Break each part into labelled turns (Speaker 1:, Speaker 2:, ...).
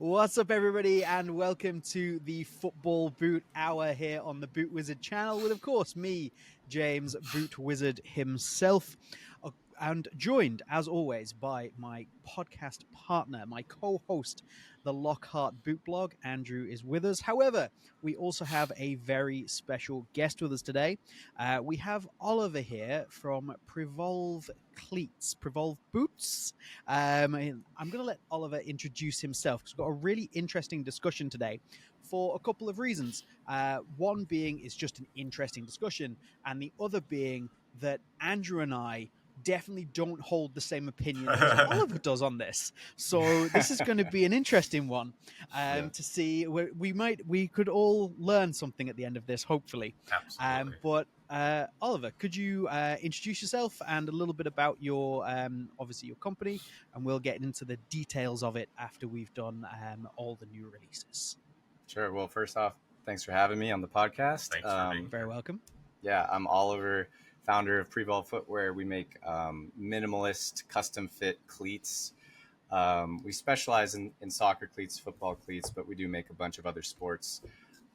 Speaker 1: What's up, everybody, and welcome to the Football Boot Hour here on the Boot Wizard channel with, of course, me, James Boot Wizard himself, and joined, as always, by my podcast partner, my co-host, the Lockhart Boot Blog. Andrew is with us. However, we also have a very special guest with us today. We have Oliver here from Prevolve Cleats, Prevolve Boots. I'm going to let Oliver introduce himself because we've got a really interesting discussion today for a couple of reasons. One being it's just an interesting discussion, and the other being that Andrew and I definitely don't hold the same opinion as Oliver does on this. So this is going to be an interesting one to see. We could all learn something at the end of this, hopefully.
Speaker 2: Absolutely.
Speaker 1: But Oliver, could you introduce yourself and a little bit about your, obviously your company, and we'll get into the details of it after we've done all the new releases.
Speaker 3: Sure. Well, first off, thanks for having me on the podcast.
Speaker 2: Thanks for being
Speaker 1: Very welcome.
Speaker 3: Yeah, I'm Oliver, founder of Prevolve Footwear. We make minimalist, custom fit cleats. We specialize in soccer cleats, football cleats, but we do make a bunch of other sports.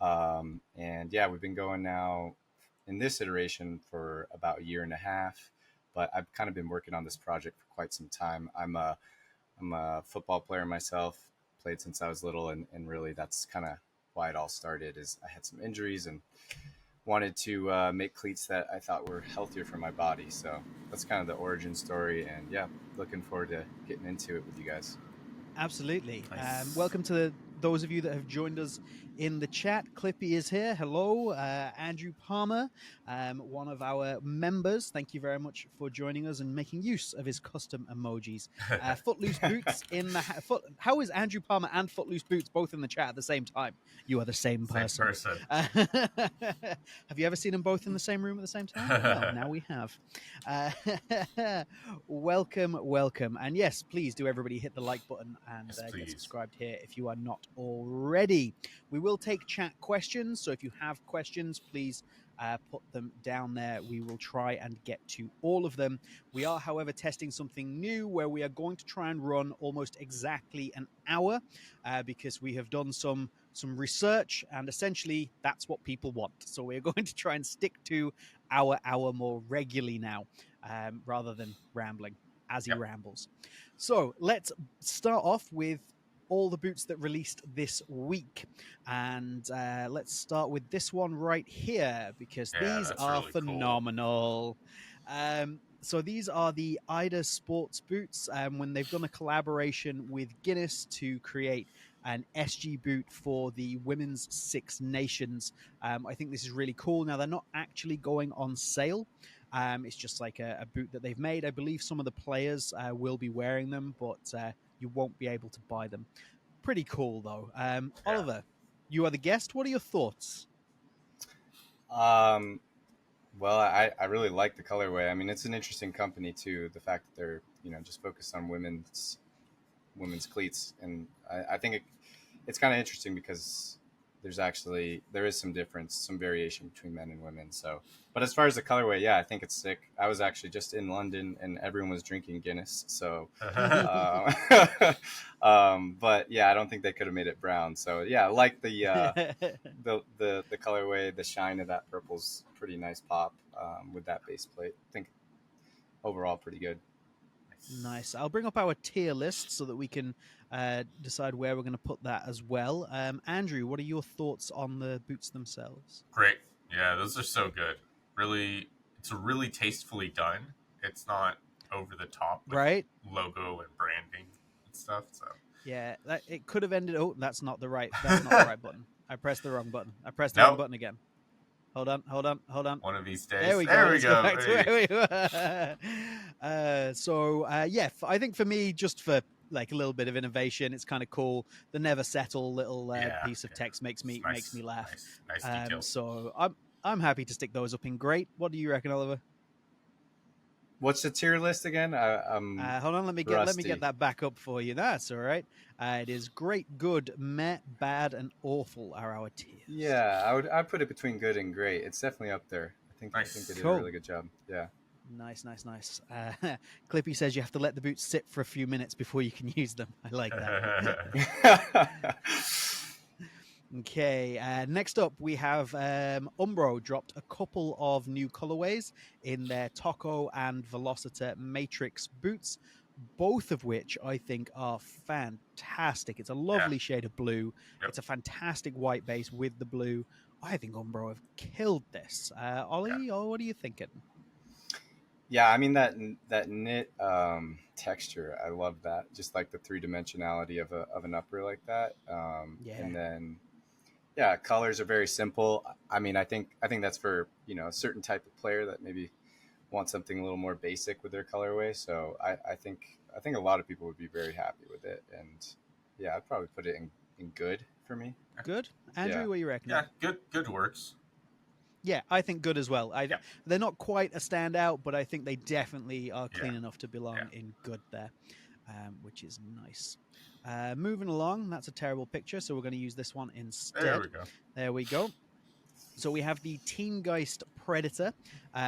Speaker 3: And yeah, we've been going now in this iteration for about a year and a half, but I've kind of been working on this project for quite some time. I'm a football player myself, played since I was little, and really that's kind of why it all started. Is I had some injuries and wanted to make cleats that I thought were healthier for my body. So that's kind of the origin story, and yeah, looking forward to getting into it with you guys.
Speaker 1: Absolutely.
Speaker 2: Nice.
Speaker 1: Welcome to those of you that have joined us in the chat. Clippy is here. Hello. Andrew Palmer, one of our members. Thank you very much for joining us and making use of his custom emojis. Footloose Boots in the... How is Andrew Palmer and Footloose Boots both in the chat at the same time? You are the same person. Have you ever seen them both in the same room at the same time? Well, now we have. Welcome. And yes, please do everybody hit the like button and get subscribed here if you are not already. We will take chat questions, so if you have questions, please put them down there. We will try and get to all of them. We are, however, testing something new where we are going to try and run almost exactly an hour because we have done some research, and essentially that's what people want. So we're going to try and stick to our hour more regularly now rather than rambling as he rambles. So let's start off with all the boots that released this week, and let's start with this one right here because these are really phenomenal. Cool. So these are the Ida Sports boots when they've done a collaboration with Guinness to create an SG boot for the Women's Six Nations. I think this is really cool. Now, they're not actually going on sale. It's just like a boot that they've made. I believe some of the players will be wearing them, but you won't be able to buy them. Pretty cool, though. Oliver, you are the guest. What are your thoughts?
Speaker 3: Well, I really like the colorway. I mean, it's an interesting company too. The fact that they're just focused on women's cleats, and I think it's kind of interesting because there is some difference, some variation between men and women. So, but as far as the colorway, yeah, I think it's sick. I was actually just in London and everyone was drinking Guinness. So, but yeah, I don't think they could have made it brown. So yeah, I like the colorway, the shine of that purple's pretty nice pop with that base plate. I think overall pretty good.
Speaker 1: Nice. I'll bring up our tier list so that we can decide where we're going to put that as well. Andrew, what are your thoughts on the boots themselves?
Speaker 2: Great. Yeah, those are so good. Really, it's really tastefully done. It's not over the top with logo and branding and stuff. So
Speaker 1: yeah, it could have ended. Oh, that's not the right button. I pressed the wrong button. I pressed the wrong button again. Hold on.
Speaker 2: One of these days.
Speaker 1: There we go. I think for me, just for like a little bit of innovation, it's kind of cool. The never settle little piece of text makes me laugh.
Speaker 2: Nice detail.
Speaker 1: So I'm happy to stick those up in great. What do you reckon, Oliver?
Speaker 3: What's the tier list again?
Speaker 1: Hold on, let me get that back up for you. That's all right. It is great, good, meh, bad, and awful are our tiers.
Speaker 3: Yeah, I'd put it between good and great. It's definitely up there. I think they did a really good job. Yeah.
Speaker 1: Nice. Clippy says you have to let the boots sit for a few minutes before you can use them. I like that. Okay, next up we have Umbro dropped a couple of new colorways in their Taco and Velocita Matrix boots, both of which I think are fantastic. It's a lovely shade of blue.
Speaker 2: Yep.
Speaker 1: It's a fantastic white base with the blue. I think Umbro have killed this. Ollie, what are you thinking?
Speaker 3: Yeah, I mean that knit texture, I love that. Just like the 3-dimensionality of an upper like that. And then colors are very simple. I mean, I think that's for, a certain type of player that maybe wants something a little more basic with their colorway. So I think a lot of people would be very happy with it. And yeah, I'd probably put it in good for me.
Speaker 1: Good. Andrew, what do you reckon?
Speaker 2: Yeah, good works.
Speaker 1: Yeah, I think good as well. They're not quite a standout, but I think they definitely are clean enough to belong in good there, which is nice. Moving along, that's a terrible picture, so we're going to use this one instead. There we go. So we have the Teamgeist Predator,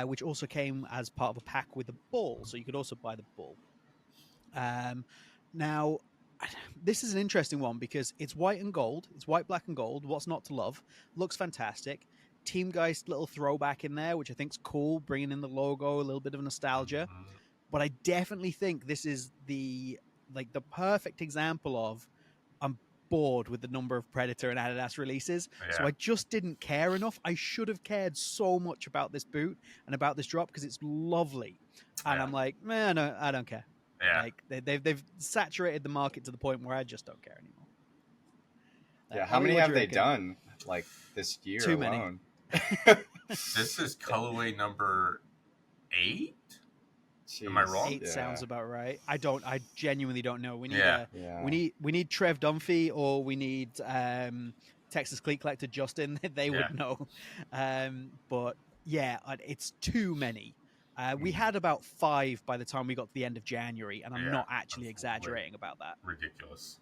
Speaker 1: which also came as part of a pack with a ball, so you could also buy the ball. Now, this is an interesting one because it's white and gold. It's white, black, and gold. What's not to love? Looks fantastic. Teamgeist little throwback in there, which I think is cool, bringing in the logo, a little bit of nostalgia. But I definitely think this is the perfect example of I'm bored with the number of Predator and Adidas releases, so I just didn't care enough. I should have cared so much about this boot and about this drop because it's lovely, and I'm like, man, no, I don't care. Like they've saturated the market to the point where I just don't care anymore.
Speaker 3: How many have they done like this year?
Speaker 1: Too
Speaker 3: alone?
Speaker 1: Many.
Speaker 2: This is colorway number 8.
Speaker 3: Jeez.
Speaker 2: Am I wrong?
Speaker 1: 8 sounds about right. I genuinely don't know. We need we need Trev Dunphy, or we need Texas Cleat Collector Justin. They would know. But yeah, it's too many. We had about 5 by the time we got to the end of January, and I'm not actually exaggerating about that.
Speaker 2: Ridiculous.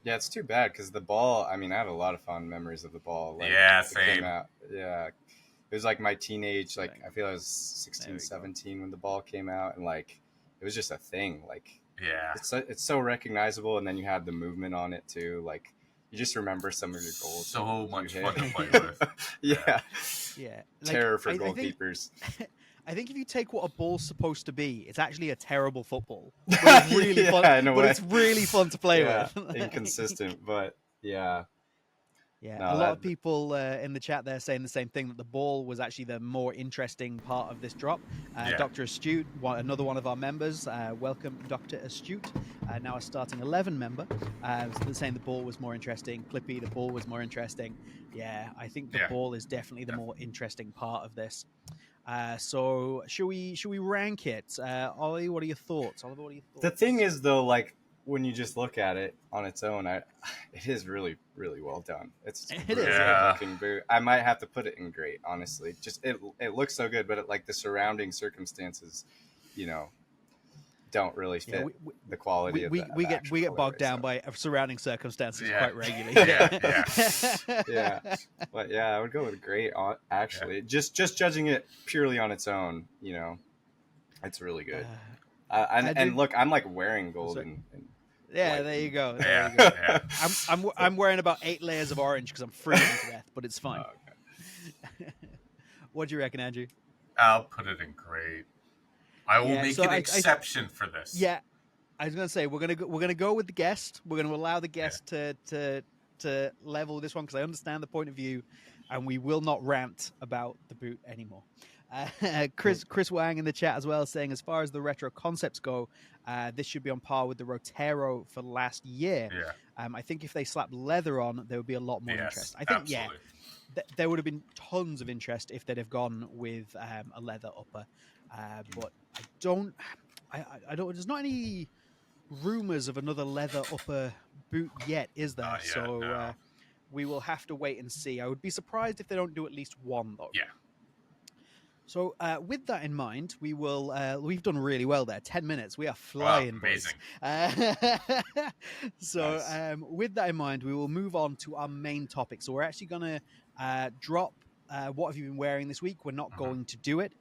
Speaker 3: Yeah, it's too bad because the ball, I mean, I have a lot of fond memories of the ball. Like,
Speaker 2: same.
Speaker 3: It was like my teenage, like, I feel I was 16, 17 when the ball came out, and like, it was just a thing. Like, it's so recognizable, and then you had the movement on it too. Like, you just remember some of your goals.
Speaker 2: So much fun to play with.
Speaker 3: Yeah.
Speaker 1: Like,
Speaker 3: Terror for goalkeepers.
Speaker 1: I think if you take what a ball's supposed to be, it's actually a terrible football. But it's really fun. But it's really fun to play with.
Speaker 3: Inconsistent, but yeah.
Speaker 1: Yeah, a lot of people in the chat there saying the same thing, that the ball was actually the more interesting part of this drop. Dr. Astute, another one of our members, welcome Dr. Astute, now a starting 11 member, saying the ball was more interesting. Clippy, the ball was more interesting. Yeah, I think the ball is definitely the more interesting part of this. So should we rank it? Ollie, what are your thoughts? Oliver, what are your thoughts?
Speaker 3: The thing is, though, like, when you just look at it on its own, it is really, really well done. It's really looking boot. I might have to put it in great, honestly. Just it looks so good, but the surrounding circumstances, don't really fit the quality of
Speaker 1: we get bogged down by surrounding circumstances quite regularly.
Speaker 3: But I would go with great. Actually, just judging it purely on its own, it's really good. And look, I'm like wearing gold and
Speaker 1: there you go. I'm wearing about 8 layers of orange because I'm freezing to death, but it's fine. Okay. What do you reckon, Andrew?
Speaker 2: I'll put it in great. I will make an exception for this.
Speaker 1: Yeah, I was gonna say we're gonna go with the guest. We're gonna allow the guest to level this one because I understand the point of view, and we will not rant about the boot anymore. Chris Wang in the chat as well saying, as far as the retro concepts go, this should be on par with the Rotero for last year. I think if they slapped leather on, there would be a lot more interest. I think there would have been tons of interest if they'd have gone with a leather upper, but I don't. There's not any rumors of another leather upper boot yet, is there? We will have to wait and see. I would be surprised if they don't do at least one, though.
Speaker 2: Yeah.
Speaker 1: So with that in mind, we will. We've done really well there. 10 minutes. We are flying,
Speaker 2: amazing.
Speaker 1: So nice. With that in mind, we will move on to our main topic. So we're actually going to drop what have you been wearing this week? We're not going to do it.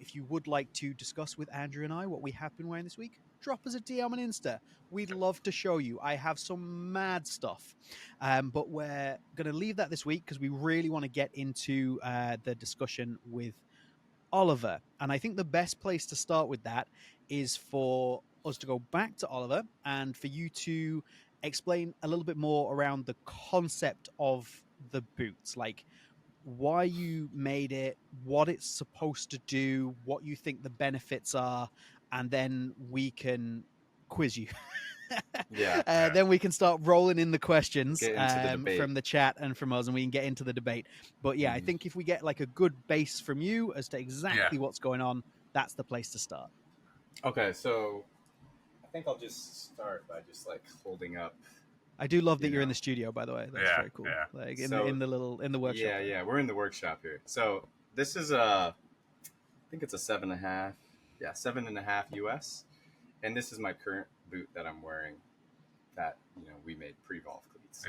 Speaker 1: If you would like to discuss with Andrew and I what we have been wearing this week, drop us a DM on Insta. We'd love to show you. I have some mad stuff. But we're going to leave that this week because we really want to get into the discussion with Oliver. And I think the best place to start with that is for us to go back to Oliver and for you to explain a little bit more around the concept of the boots, like why you made it, what it's supposed to do, what you think the benefits are, and then we can quiz you. Then we can start rolling in the questions from the chat and from us, and we can get into the debate. But yeah, I think if we get like a good base from you as to exactly what's going on, that's the place to start.
Speaker 3: Okay, so I think I'll just start by just like holding up.
Speaker 1: I do love that you're in the studio, by the way. That's very cool. Yeah. Like in the workshop.
Speaker 3: Yeah, we're in the workshop here. So this is I think it's a 7.5. Yeah, 7.5 US, and this is my current boot that I'm wearing. That we made Prevolve cleats.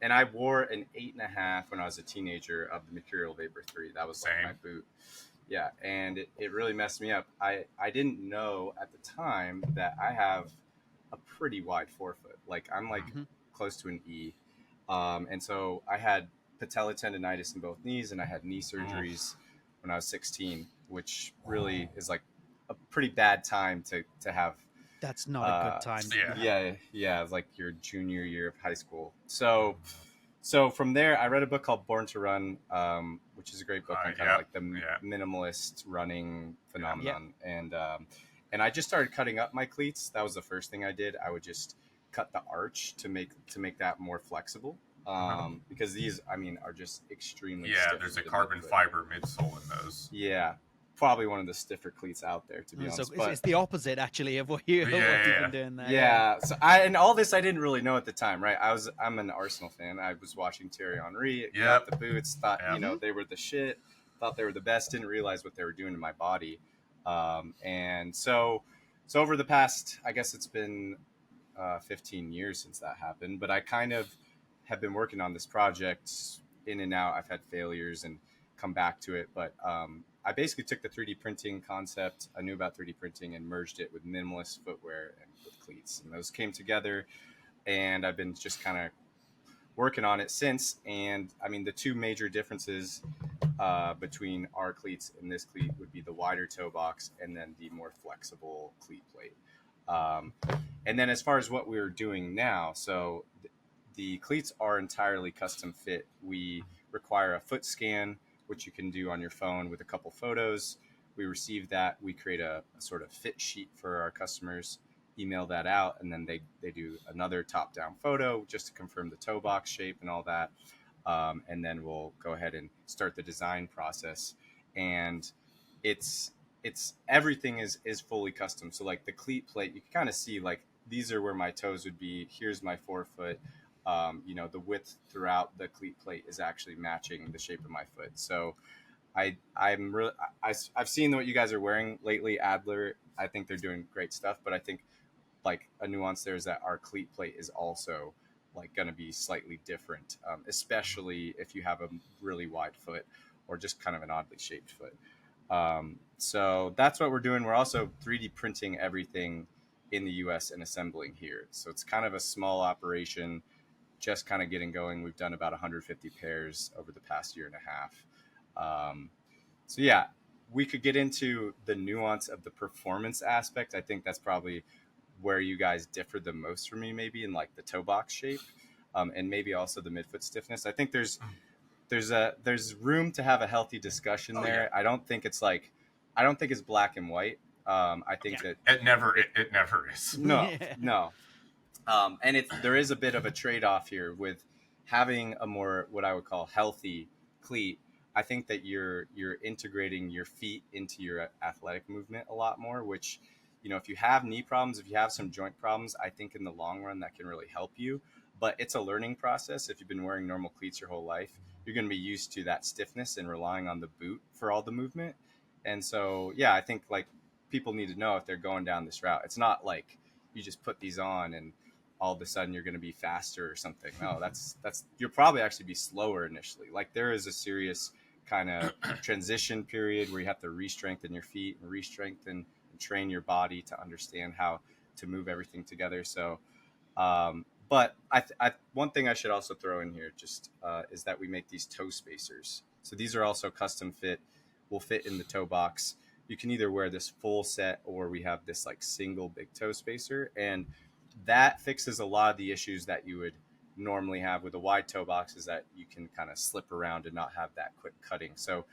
Speaker 3: And I wore an 8.5 when I was a teenager of the Mercurial Vapor 3. That was like my boot. Yeah, and it really messed me up. I didn't know at the time that I have a pretty wide forefoot. Like I'm like close to an E. And so I had patella tendonitis in both knees, and I had knee surgeries when I was 16, which really is like a pretty bad time to have.
Speaker 1: That's not a good time.
Speaker 3: Yeah, it's like your junior year of high school. So from there, I read a book called Born to Run, which is a great book on kind of like the minimalist running phenomenon. And I just started cutting up my cleats. That was the first thing I did. I would just cut the arch to make that more flexible. Because these, are just extremely stiff.
Speaker 2: There's a carbon fiber midsole in those.
Speaker 3: Yeah. Probably one of the stiffer cleats out there, to be honest.
Speaker 1: So it's the opposite, actually, of what you've been doing there.
Speaker 3: Yeah. So and all this I didn't really know at the time, right? I'm an Arsenal fan. I was watching Thierry Henry, got the boots, thought they were the shit, thought they were the best, didn't realize what they were doing to my body. And so over the past, I guess it's been 15 years since that happened, but I kind of have been working on this project in and out. I've had failures and come back to it, but I basically took the 3D printing concept I knew about 3D printing and merged it with minimalist footwear and with cleats. And those came together, and I've been just kind of working on it since. And the two major differences between our cleats and this cleat would be the wider toe box and then the more flexible cleat plate. And then as far as what we're doing now, so the cleats are entirely custom fit. We require a foot scan, which you can do on your phone with a couple photos. We receive that. We create a sort of fit sheet for our customers, email that out, and then they do another top-down photo just to confirm the toe box shape and all that. And then we'll go ahead and start the design process. And it's everything is fully custom. So like the cleat plate, you can kind of see like these are where my toes would be. Here's my forefoot. The width throughout the cleat plate is actually matching the shape of my foot. So I've seen what you guys are wearing lately, Adler. I think they're doing great stuff, but I think like a nuance there is that our cleat plate is also like going to be slightly different, especially if you have a really wide foot or just kind of an oddly shaped foot. So that's what we're doing. We're also 3D printing everything in the US and assembling here. So it's kind of a small operation, just kind of getting going. We've done about 150 pairs over the past year and a half. So yeah, we could get into the nuance of the performance aspect. I think that's probably where you guys differ the most from me, maybe in like the toe box shape, and maybe also the midfoot stiffness. I think there's room to have a healthy discussion there. Yeah. I don't think it's black and white. I think that
Speaker 2: it never is.
Speaker 3: No. And there is a bit of a trade-off here with having a more what I would call healthy cleat. I think that you're integrating your feet into your athletic movement a lot more, which, if you have knee problems, if you have some joint problems, I think in the long run that can really help you. But it's a learning process. If you've been wearing normal cleats your whole life, you're going to be used to that stiffness and relying on the boot for all the movement. And so, yeah, I think like people need to know if they're going down this route. It's not like you just put these on and all of a sudden you're going to be faster or something. No, that's you'll probably actually be slower initially. Like there is a serious kind of transition period where you have to re-strengthen your feet and re-strengthen and train your body to understand how to move everything together. So, but one thing I should also throw in here just is that we make these toe spacers. So these are also custom fit, will fit in the toe box. You can either wear this full set or we have this like single big toe spacer, and that fixes a lot of the issues that you would normally have with a wide toe box, is that you can kind of slip around and not have that quick cutting. So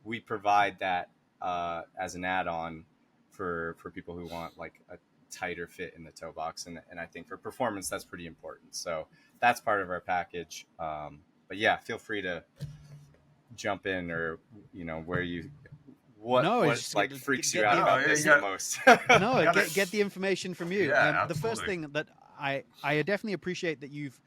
Speaker 3: we provide that as an add-on for people who want like a tighter fit in the toe box. And I think for performance, that's pretty important. So that's part of our package. But yeah, feel free to jump in, or, you know, where you, what like freaks you out about this the most.
Speaker 1: No, get the information from you.
Speaker 2: Yeah,
Speaker 1: the first thing that I definitely appreciate that you've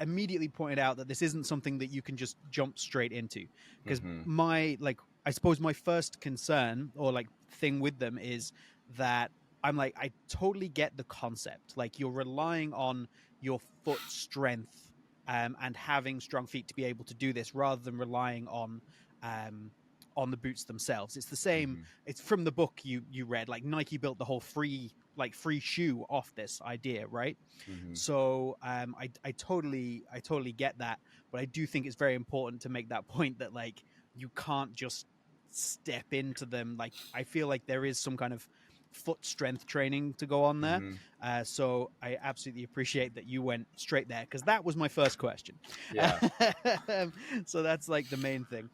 Speaker 1: immediately pointed out that this isn't something that you can just jump straight into, because I suppose my first concern or like thing with them is that I'm like, I totally get the concept. Like you're relying on your foot strength and having strong feet to be able to do this, rather than relying on the boots themselves. It's the same. It's from the book you read. Like Nike built the whole free shoe off this idea, right? So I totally get that, but I do think it's very important to make that point that like you can't just step into them. Like I feel like there is some kind of foot strength training to go on there. So I absolutely appreciate that you went straight there, because that was my first question.
Speaker 3: Yeah.
Speaker 1: So that's like the main thing.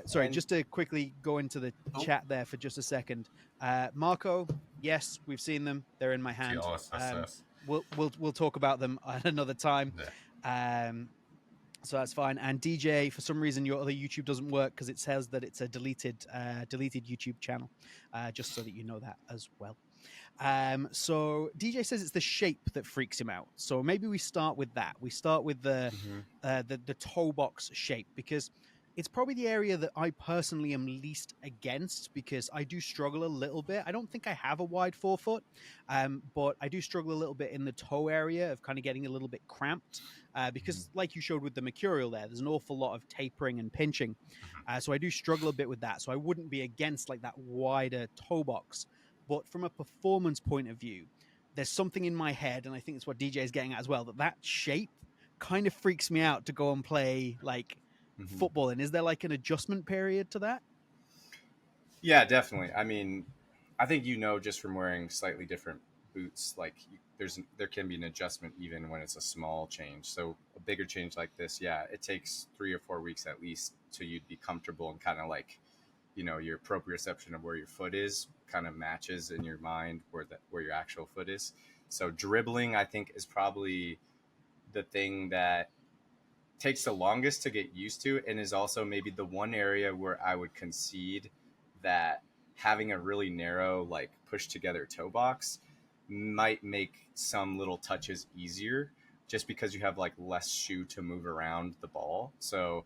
Speaker 1: Sorry, just to quickly go into the chat there for just a second. Marco, yes, we've seen them. They're in my hand. We'll talk about them at another time. So that's fine. And DJ, for some reason, your other YouTube doesn't work because it says that it's a deleted YouTube channel. Just so that you know that as well. So DJ says it's the shape that freaks him out. So maybe we start with that. We start with the toe box shape, because it's probably the area that I personally am least against, because I do struggle a little bit. I don't think I have a wide forefoot, but I do struggle a little bit in the toe area of kind of getting a little bit cramped, because like you showed with the Mercurial there's an awful lot of tapering and pinching. So I do struggle a bit with that. So I wouldn't be against like that wider toe box. But from a performance point of view, there's something in my head, and I think it's what DJ is getting at as well, that shape kind of freaks me out to go and play like football. And is there like an adjustment period to that?
Speaker 3: Yeah, definitely. I mean, I think, you know, just from wearing slightly different boots, like there can be an adjustment even when it's a small change. So a bigger change like this, yeah, it takes 3 or 4 weeks at least till you'd be comfortable, and kind of like, you know, your proprioception of where your foot is kind of matches in your mind where your actual foot is. So dribbling, I think, is probably the thing that takes the longest to get used to, and is also maybe the one area where I would concede that having a really narrow, like push together toe box might make some little touches easier, just because you have like less shoe to move around the ball. So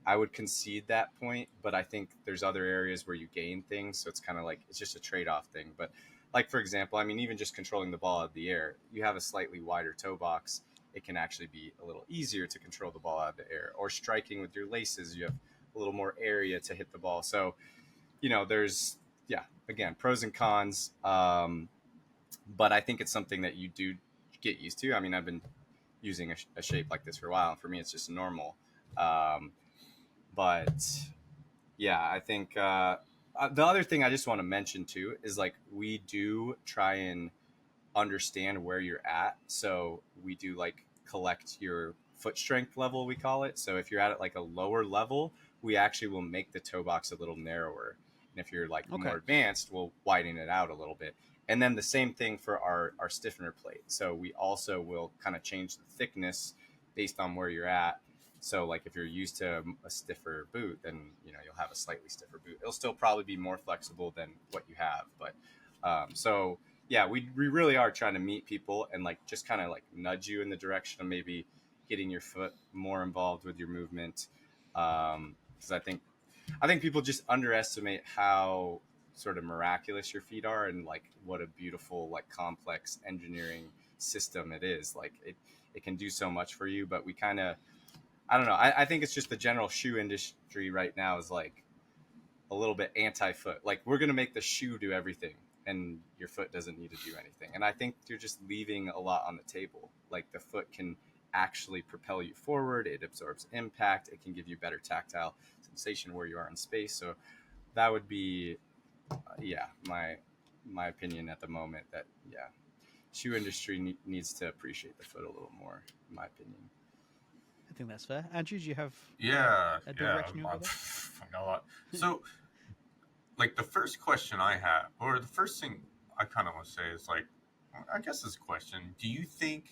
Speaker 3: I would concede that point, but I think there's other areas where you gain things. So it's kind of like, it's just a trade-off thing. But like, for example, I mean, even just controlling the ball out of the air, you have a slightly wider toe box, it can actually be a little easier to control the ball out of the air. Or striking with your laces, you have a little more area to hit the ball. So, you know, there's, again, pros and cons. But I think it's something that you do get used to. I mean, I've been using a shape like this for a while, and for me, it's just normal. But yeah, I think the other thing I just want to mention too is like, we do try and understand where you're at. So we do like collect your foot strength level, we call it. So if you're at like a lower level, we actually will make the toe box a little narrower. And if you're like more advanced, we'll widen it out a little bit. And then the same thing for our stiffener plate. So we also will kind of change the thickness based on where you're at. So like if you're used to a stiffer boot, then, you know, you'll have a slightly stiffer boot. It'll still probably be more flexible than what you have. But so yeah, we really are trying to meet people and like just kind of like nudge you in the direction of maybe getting your foot more involved with your movement. Because I think people just underestimate how sort of miraculous your feet are, and like what a beautiful, like complex engineering system it is. Like it can do so much for you, but we kind of, I don't know. I think it's just the general shoe industry right now is like a little bit anti-foot. Like we're going to make the shoe do everything and your foot doesn't need to do anything. And I think you're just leaving a lot on the table. Like the foot can actually propel you forward. It absorbs impact. It can give you better tactile sensation where you are in space. So that would be, my opinion at the moment that, shoe industry needs to appreciate the foot a little more, in my opinion.
Speaker 1: I think that's fair. Andrew, do you have
Speaker 2: a
Speaker 1: direction you want to
Speaker 2: go? A lot. So, like the first question I have, or the first thing I kind of want to say is like, I guess this question: do you think?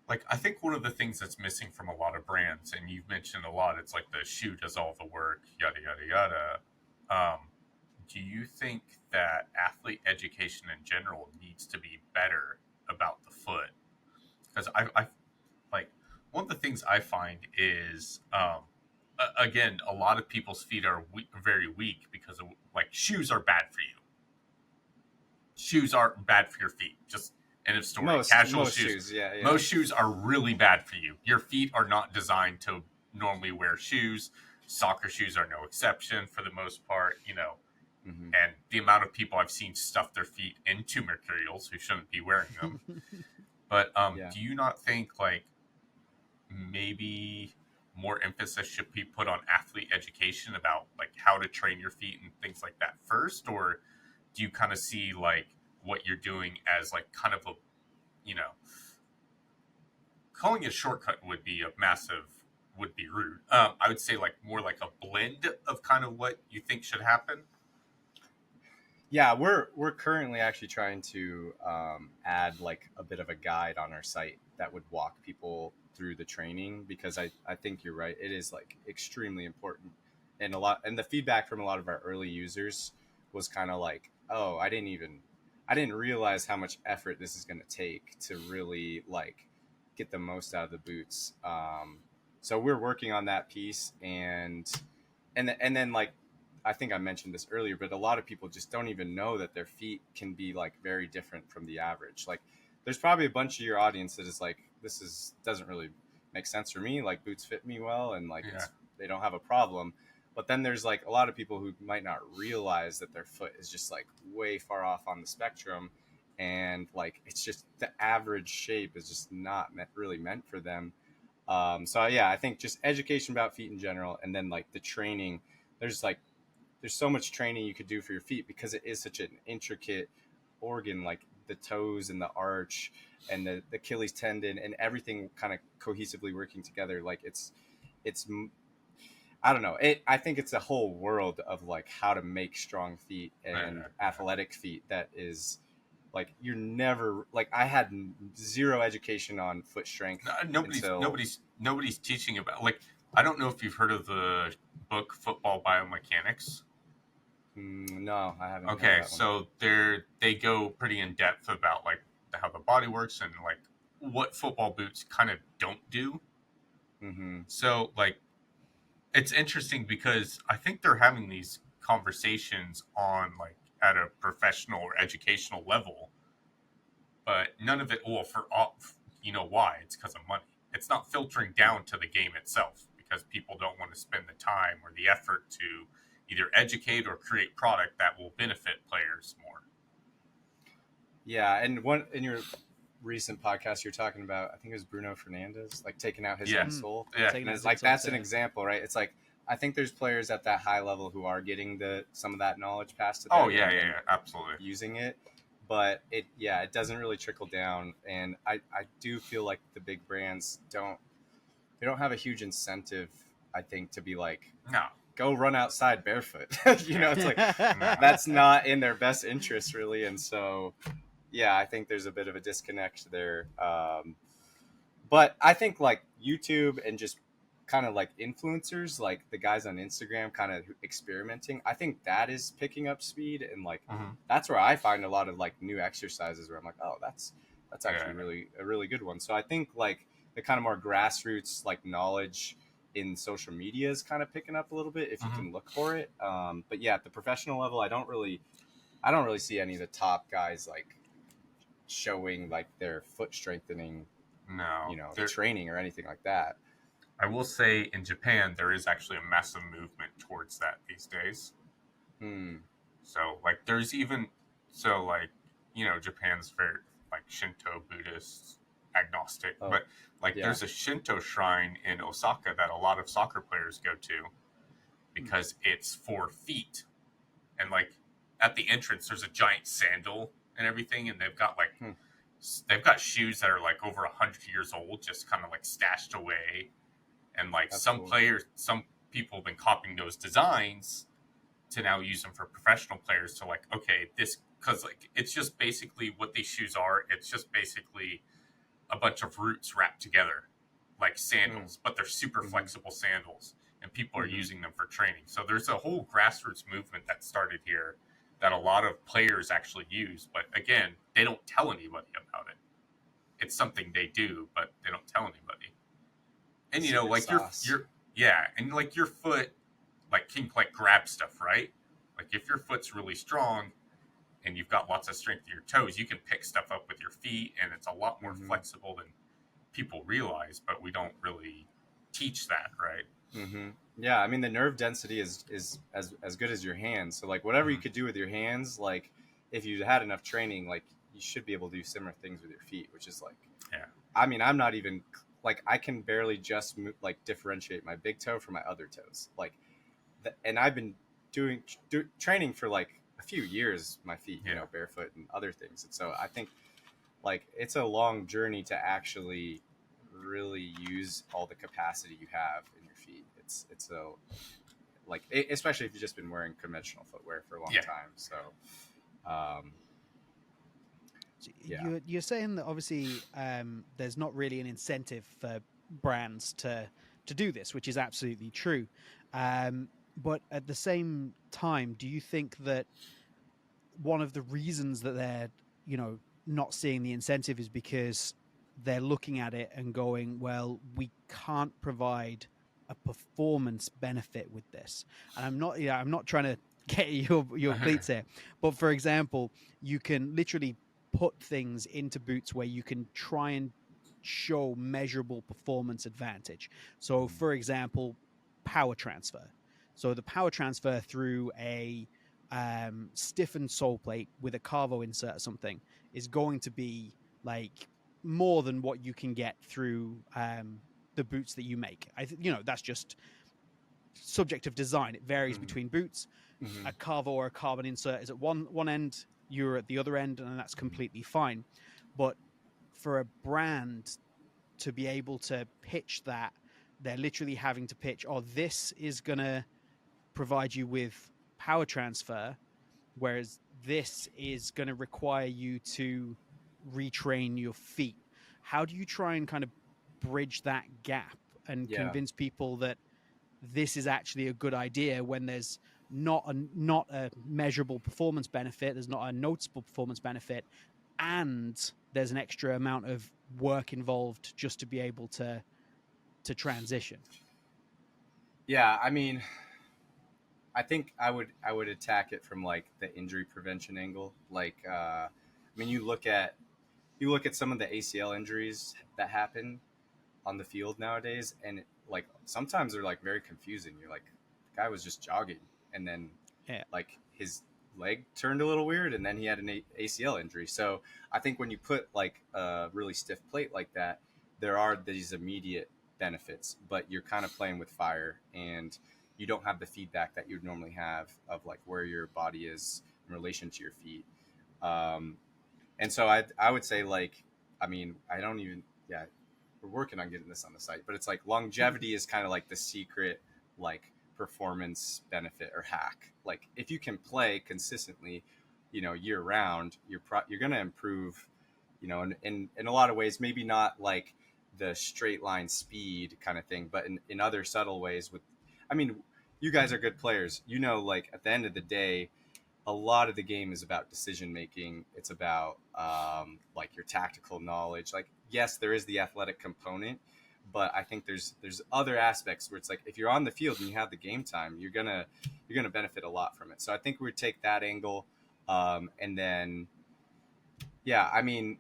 Speaker 2: Like, I think one of the things that's missing from a lot of brands, and you've mentioned a lot, it's like the shoe does all the work, yada yada yada. Do you think that athlete education in general needs to be better about the foot? Because I like one of the things I find is again, a lot of people's feet are very weak because of like shoes are bad for you. Shoes are bad for your feet. Just end of story. Casual shoes. Most shoes are really bad for you. Your feet are not designed to normally wear shoes. Soccer shoes are no exception for the most part, you know. Mm-hmm. And the amount of people I've seen stuff their feet into materials who shouldn't be wearing them. But do you not think like maybe more emphasis should be put on athlete education about like how to train your feet and things like that first? Or do you kind of see like what you're doing as like kind of a, you know, calling it a shortcut would be rude. I would say like more like a blend of kind of what you think should happen.
Speaker 3: Yeah, we're currently actually trying to add like a bit of a guide on our site that would walk people through the training, because I think you're right. It is like extremely important, and the feedback from a lot of our early users was kind of like, oh, I didn't realize how much effort this is going to take to really like get the most out of the boots. So we're working on that piece, and then like, I think I mentioned this earlier, but a lot of people just don't even know that their feet can be like very different from the average. Like there's probably a bunch of your audience that is like, doesn't really make sense for me. Like boots fit me well and like they don't have a problem. But then there's like a lot of people who might not realize that their foot is just like way far off on the spectrum. And like, it's just the average shape is just not really meant for them. So yeah, I think just education about feet in general. And then like the training, there's so much training you could do for your feet because it is such an intricate organ, like the toes and the arch and the Achilles tendon and everything kind of cohesively working together. Like it's, I don't know. I think it's a whole world of like how to make strong feet and athletic feet. That is like, you're never like, I had zero education on foot strength.
Speaker 2: Nobody's teaching about, like, I don't know if you've heard of the book Football Biomechanics.
Speaker 3: No, I haven't.
Speaker 2: Okay, so they go pretty in depth about like how the body works and like what football boots kind of don't do. Mm-hmm. So like, it's interesting because I think they're having these conversations on like at a professional or educational level, but none of it. Well, you know why? It's because of money. It's not filtering down to the game itself because people don't want to spend the time or the effort to either educate or create product that will benefit players more.
Speaker 3: Yeah, and in your recent podcast, you're talking about, I think it was Bruno Fernandes, like taking out his insole. Yeah, and it's like that's an example, right? It's like, I think there's players at that high level who are getting some of that knowledge passed to them.
Speaker 2: Oh yeah, absolutely.
Speaker 3: Using it, but it doesn't really trickle down, and I do feel like the big brands don't have a huge incentive, I think, to be like, no, go run outside barefoot. You know, it's like that's not in their best interest really. And so, yeah, I think there's a bit of a disconnect there. But I think like YouTube and just kind of like influencers, like the guys on Instagram kind of experimenting, I think that is picking up speed. And like, that's where I find a lot of like new exercises where I'm like, oh, that's actually really a really good one. So I think like the kind of more grassroots like knowledge in social media is kind of picking up a little bit if you can look for it. But yeah, at the professional level, I don't really see any of the top guys like showing like their foot strengthening,
Speaker 2: No,
Speaker 3: training or anything like that.
Speaker 2: I will say in Japan there is actually a massive movement towards that these days. So like there's even like Japan's very like Shinto, Buddhist, agnostic, but like there's a Shinto shrine in Osaka that a lot of soccer players go to because it's for feet, and like at the entrance there's a giant sandal and everything, and they've got shoes that are like over 100 years old, just kind of like stashed away, and like
Speaker 3: That's
Speaker 2: some
Speaker 3: cool.
Speaker 2: some people have been copying those designs to now use them for professional players to like, okay, this, because like it's just basically what these shoes are. It's just basically a bunch of roots wrapped together like sandals, but they're super flexible sandals, and people are using them for training. So there's a whole grassroots movement that started here that a lot of players actually use, but again, they don't tell anybody about it. It's something they do, but they don't tell anybody. And like your yeah, and like your foot like can like grab stuff, right? Like if your foot's really strong and you've got lots of strength in your toes, you can pick stuff up with your feet, and it's a lot more flexible than people realize, but we don't really teach that, right?
Speaker 3: Yeah, I mean the nerve density is as good as your hands. So like whatever you could do with your hands, like if you had enough training, like you should be able to do similar things with your feet, which is like, I mean, I'm not even like, I can barely just like differentiate my big toe from my other toes, like, and I've been doing training for like a few years, my feet, barefoot and other things. And so I think like it's a long journey to actually really use all the capacity you have in your feet. It's so like, especially if you've just been wearing conventional footwear for a long time. So,
Speaker 1: you're saying that obviously there's not really an incentive for brands to do this, which is absolutely true. But at the same time, do you think that one of the reasons that they're, not seeing the incentive is because they're looking at it and going, well, we can't provide a performance benefit with this? And I'm not trying to get your cleats here, but for example, you can literally put things into boots where you can try and show measurable performance advantage. So for example, power transfer. So the power transfer through a stiffened sole plate with a carvo insert or something is going to be like more than what you can get through the boots that you make. That's just subject of design. It varies between boots. A carvo or a carbon insert is at one end, you're at the other end, and that's completely fine. But for a brand to be able to pitch that, they're literally having to pitch, this is going to provide you with power transfer, whereas this is going to require you to retrain your feet. How do you try and kind of bridge that gap and convince people that this is actually a good idea when there's not a measurable performance benefit, there's not a noticeable performance benefit, and there's an extra amount of work involved just to be able to transition?
Speaker 3: Yeah, I mean, I think I would attack it from like the injury prevention angle. Like, I mean, you look at some of the ACL injuries that happen on the field nowadays, and like sometimes they're like very confusing. You're like, the guy was just jogging, and then like his leg turned a little weird, and then he had an ACL injury. So I think when you put like a really stiff plate like that, there are these immediate benefits, but you're kind of playing with fire, and you don't have the feedback that you'd normally have of like where your body is in relation to your feet. And so I would say like, I mean, I don't even, we're working on getting this on the site, but it's like longevity is kind of like the secret, like performance benefit or hack. Like if you can play consistently, year round, you're going to improve, in a lot of ways, maybe not like the straight line speed kind of thing, but in other subtle ways I mean, you guys are good players, like at the end of the day, a lot of the game is about decision making. It's about like your tactical knowledge. Like, yes, there is the athletic component, but I think there's other aspects where it's like if you're on the field and you have the game time, you're gonna benefit a lot from it. So I think we would take that angle, and then Yeah, I mean,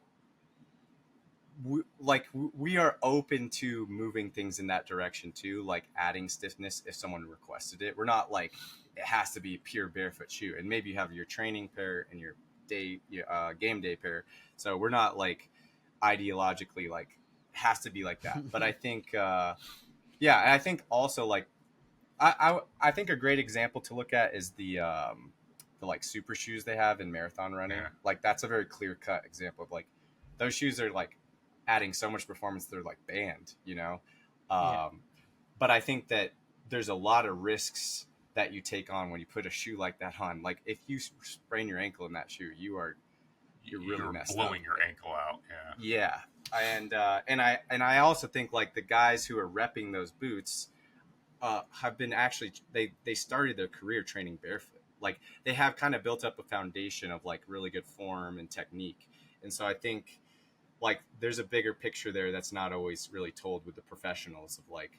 Speaker 3: we are open to moving things in that direction too, like adding stiffness if someone requested it. We're not like it has to be pure barefoot shoe, and maybe you have your training pair and your game day pair. So we're not like ideologically like has to be like that. But I think yeah, and I think also like I think a great example to look at is the like super shoes they have in marathon running.
Speaker 2: Yeah.
Speaker 3: Like that's a very clear cut example of like those shoes are like adding so much performance. They're like banned, you know.
Speaker 1: Yeah.
Speaker 3: But I think that there's a lot of risks that you take on when you put a shoe like that on. Like if you sprain your ankle in that shoe, you're really messed
Speaker 2: blowing
Speaker 3: up.
Speaker 2: your ankle out. Yeah.
Speaker 3: Yeah, and I also think like the guys who are repping those boots have been actually they started their career training barefoot. Like they have kind of built up a foundation of like really good form and technique. And so I think like there's a bigger picture there that's not always really told with the professionals of like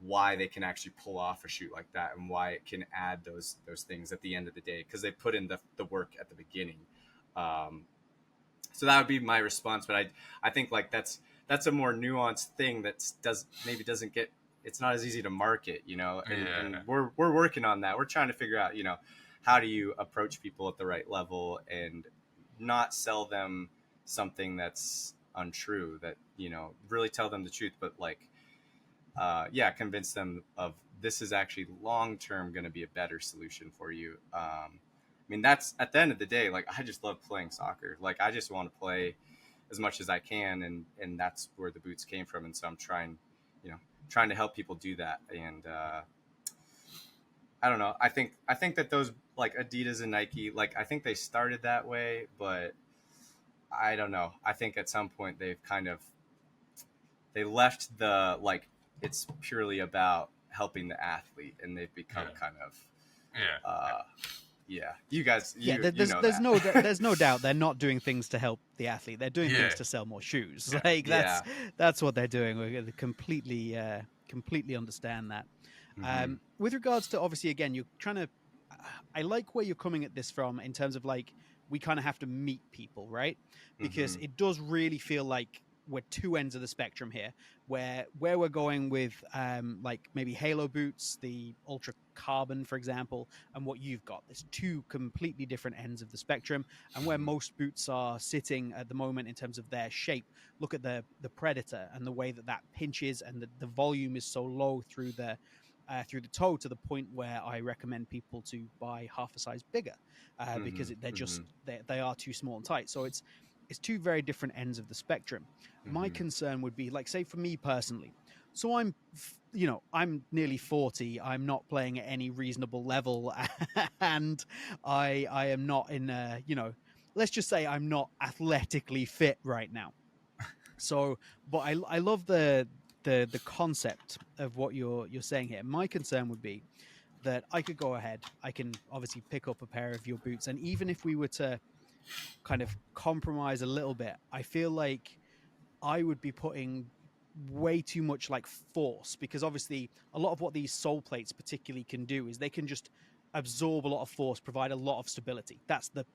Speaker 3: why they can actually pull off a shoot like that and why it can add those things at the end of the day because they put in the work at the beginning. Um, so that would be my response, but I think like that's a more nuanced thing that doesn't get, it's not as easy to market, you know. And we're working on that. We're trying to figure out, you know, how do you approach people at the right level and not sell them something that's untrue, that, you know, really tell them the truth, but like yeah, convince them of this is actually long term going to be a better solution for you. I mean, that's at the end of the day, like I just love playing soccer. Like I just want to play as much as I can, and that's where the boots came from. And so I'm trying, you know, trying to help people do that. And I don't know. I think that those like Adidas and Nike, like I think they started that way, but I don't know. I think at some point they've kind of they left the like it's purely about helping the athlete, and they've become kind of yeah. You guys,
Speaker 1: Yeah,
Speaker 3: you know
Speaker 1: there's
Speaker 3: that.
Speaker 1: there's no doubt they're not doing things to help the athlete. They're doing things to sell more shoes. Like
Speaker 3: Yeah.
Speaker 1: that's what they're doing. We completely completely understand that.
Speaker 3: Mm-hmm.
Speaker 1: With regards to obviously again, you're trying to. I like where you're coming at this from in terms of like we kind of have to meet people, right? Because
Speaker 3: Mm-hmm.
Speaker 1: it does really feel like we're two ends of the spectrum here, where we're going with like maybe Halo boots, the Ultra Carbon, for example, and what you've got. There's two completely different ends of the spectrum, and where most boots are sitting at the moment in terms of their shape. Look at the Predator and the way that pinches, and the volume is so low through the toe to the point where I recommend people to buy half a size bigger because they're just they are too small and tight. So it's two very different ends of the spectrum. My concern would be like, say for me personally, so I'm nearly 40. I'm not playing at any reasonable level, and I am not in let's just say I'm not athletically fit right now. So, but I love the concept of what you're saying here. My concern would be that I could go ahead, I can obviously pick up a pair of your boots, and even if we were to kind of compromise a little bit, I feel like I would be putting way too much like force, because obviously a lot of what these sole plates particularly can do is they can just absorb a lot of force, provide a lot of stability. That's the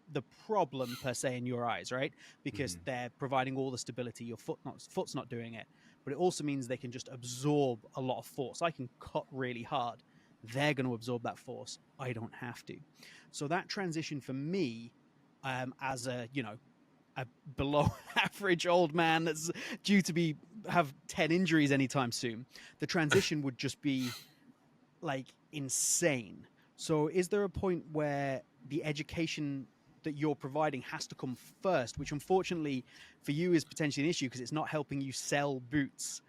Speaker 1: problem per se in your eyes, right? Because they're providing all the stability. Your foot's not doing it, but it also means they can just absorb a lot of force. I can cut really hard. They're going to absorb that force. I don't have to. So that transition for me, as a below average old man that's due to have 10 injuries anytime soon, the transition would just be like insane. So is there a point where the education that you're providing has to come first, which unfortunately for you is potentially an issue because it's not helping you sell boots?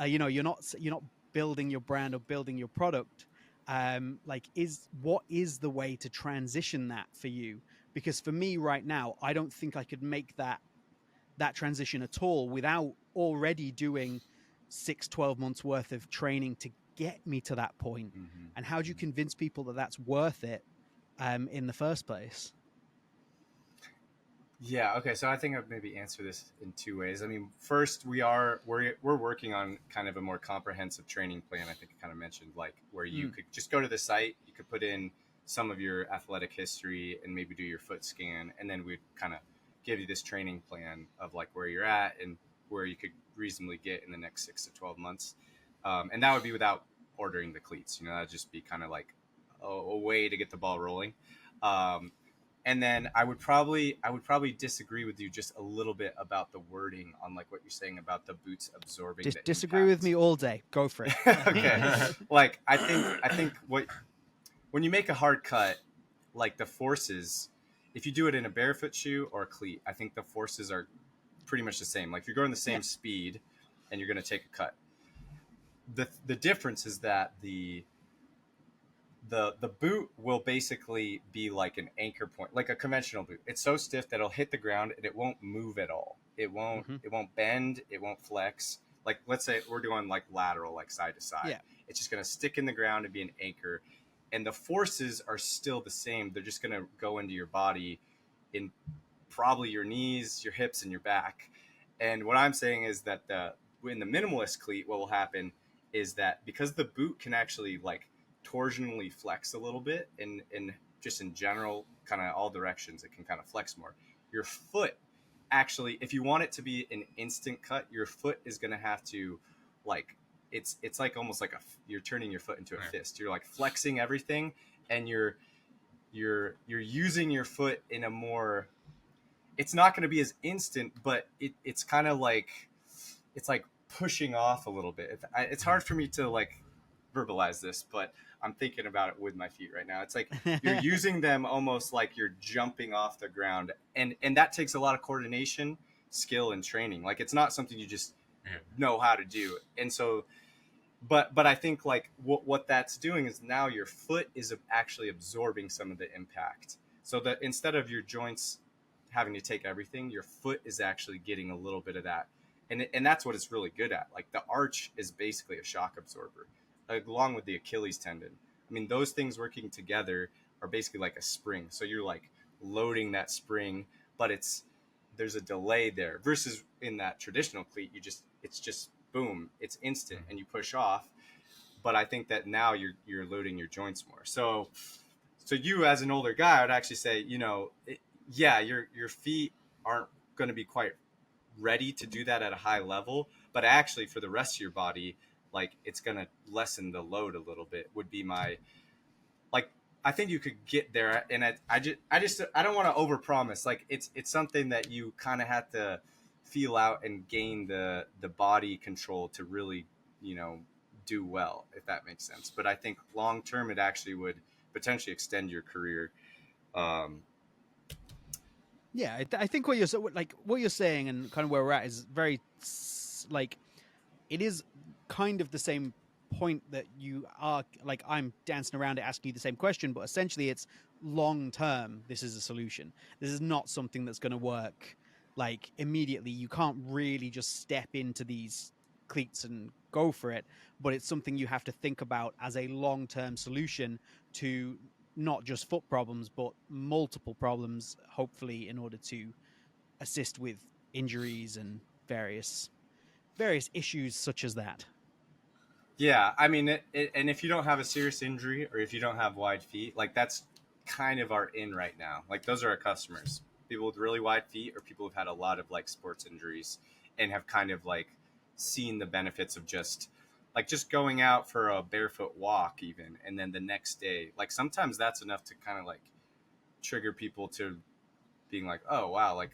Speaker 1: You're not building your brand or building your product. What is the way to transition that for you? Because for me right now, I don't think I could make that transition at all without already doing 6-12 months worth of training to get me to that point. And how do you convince people that that's worth it in the first place?
Speaker 3: Yeah. Okay. So I think I've maybe answered this in two ways. I mean, first, we're working on kind of a more comprehensive training plan. I think I kind of mentioned like where you could just go to the site, you could put in some of your athletic history and maybe do your foot scan, and then we'd kind of give you this training plan of like where you're at and where you could reasonably get in the next 6 to 12 months. And that would be without ordering the cleats. That'd just be kind of like a way to get the ball rolling. And then I would probably disagree with you just a little bit about the wording on like what you're saying about the boots absorbing.
Speaker 1: Disagree with me all day. Go for it.
Speaker 3: Okay. Like I think when you make a hard cut, like the forces, if you do it in a barefoot shoe or a cleat, I think the forces are pretty much the same. Like if you're going the same speed and you're going to take a cut, the difference is that the boot will basically be like an anchor point, like a conventional boot. It's so stiff that it'll hit the ground and it won't move at all. It won't bend. It won't flex. Like let's say we're doing like lateral, like side to side. Yeah. It's just going to stick in the ground and be an anchor. And the forces are still the same. They're just going to go into your body in probably your knees, your hips, and your back. And what I'm saying is that in the minimalist cleat, what will happen is that because the boot can actually like torsionally flex a little bit and just in general, kind of all directions, it can kind of flex more. Your foot actually, if you want it to be an instant cut, your foot is going to have to like, it's like almost like you're turning your foot into a fist. You're like flexing everything and you're using your foot in a more, it's not going to be as instant, but it's kind of like, it's like pushing off a little bit. It's hard for me to like verbalize this, but I'm thinking about it with my feet right now. It's like you're using them almost like you're jumping off the ground, and that takes a lot of coordination, skill, and training. Like it's not something you just know how to do. And so, but I think like what that's doing is now your foot is actually absorbing some of the impact. So that instead of your joints having to take everything, your foot is actually getting a little bit of that. And that's what it's really good at. Like the arch is basically a shock absorber, along with the Achilles tendon. I mean, those things working together are basically like a spring. So you're like loading that spring, but there's a delay there versus in that traditional cleat, it's just boom, it's instant and you push off. But I think that now you're loading your joints more. So you as an older guy, I would actually say, your feet aren't going to be quite ready to do that at a high level, but actually for the rest of your body, like it's going to lessen the load a little bit would be my, like, I think you could get there. And I don't want to overpromise. Like it's something that you kind of have to feel out and gain the body control to really, do well, if that makes sense. But I think long-term, it actually would potentially extend your career.
Speaker 1: Yeah, I think what you're saying and kind of where we're at is very like it is kind of the same point that you are like I'm dancing around it asking you the same question, but essentially it's long term. This is a solution. This is not something that's going to work like immediately. You can't really just step into these cleats and go for it, but it's something you have to think about as a long term solution to not just foot problems, but multiple problems, hopefully, in order to assist with injuries and various issues such as that.
Speaker 3: Yeah, I mean, and if you don't have a serious injury or if you don't have wide feet, like that's kind of our in right now. Like those are our customers, people with really wide feet or people who've had a lot of like sports injuries and have kind of like seen the benefits of just going out for a barefoot walk even, and then the next day, like sometimes that's enough to kind of like trigger people to being like, oh wow, like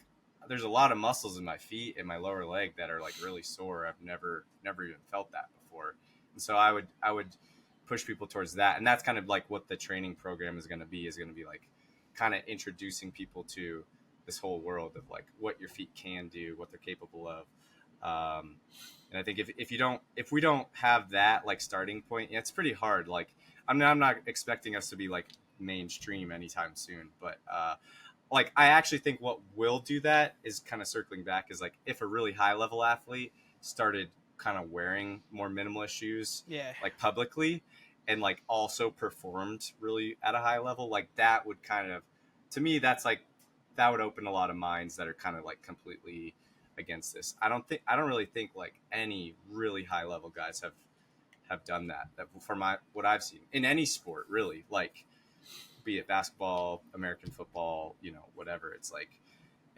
Speaker 3: there's a lot of muscles in my feet and my lower leg that are like really sore. I've never even felt that before. And so I would push people towards that. And that's kind of like what the training program is going to be like kind of introducing people to this whole world of like what your feet can do, what they're capable of. And I think if we don't have that like starting point, it's pretty hard. Like I'm not expecting us to be like mainstream anytime soon, but like I actually think what will do that is kind of circling back is like if a really high level athlete started kind of wearing more minimalist shoes, like publicly, and like also performed really at a high level, like that would kind of, to me, that's like that would open a lot of minds that are kind of like completely against this. I don't really think like any really high level guys have done that for what I've seen in any sport, really, like be it basketball, American football, whatever. It's like,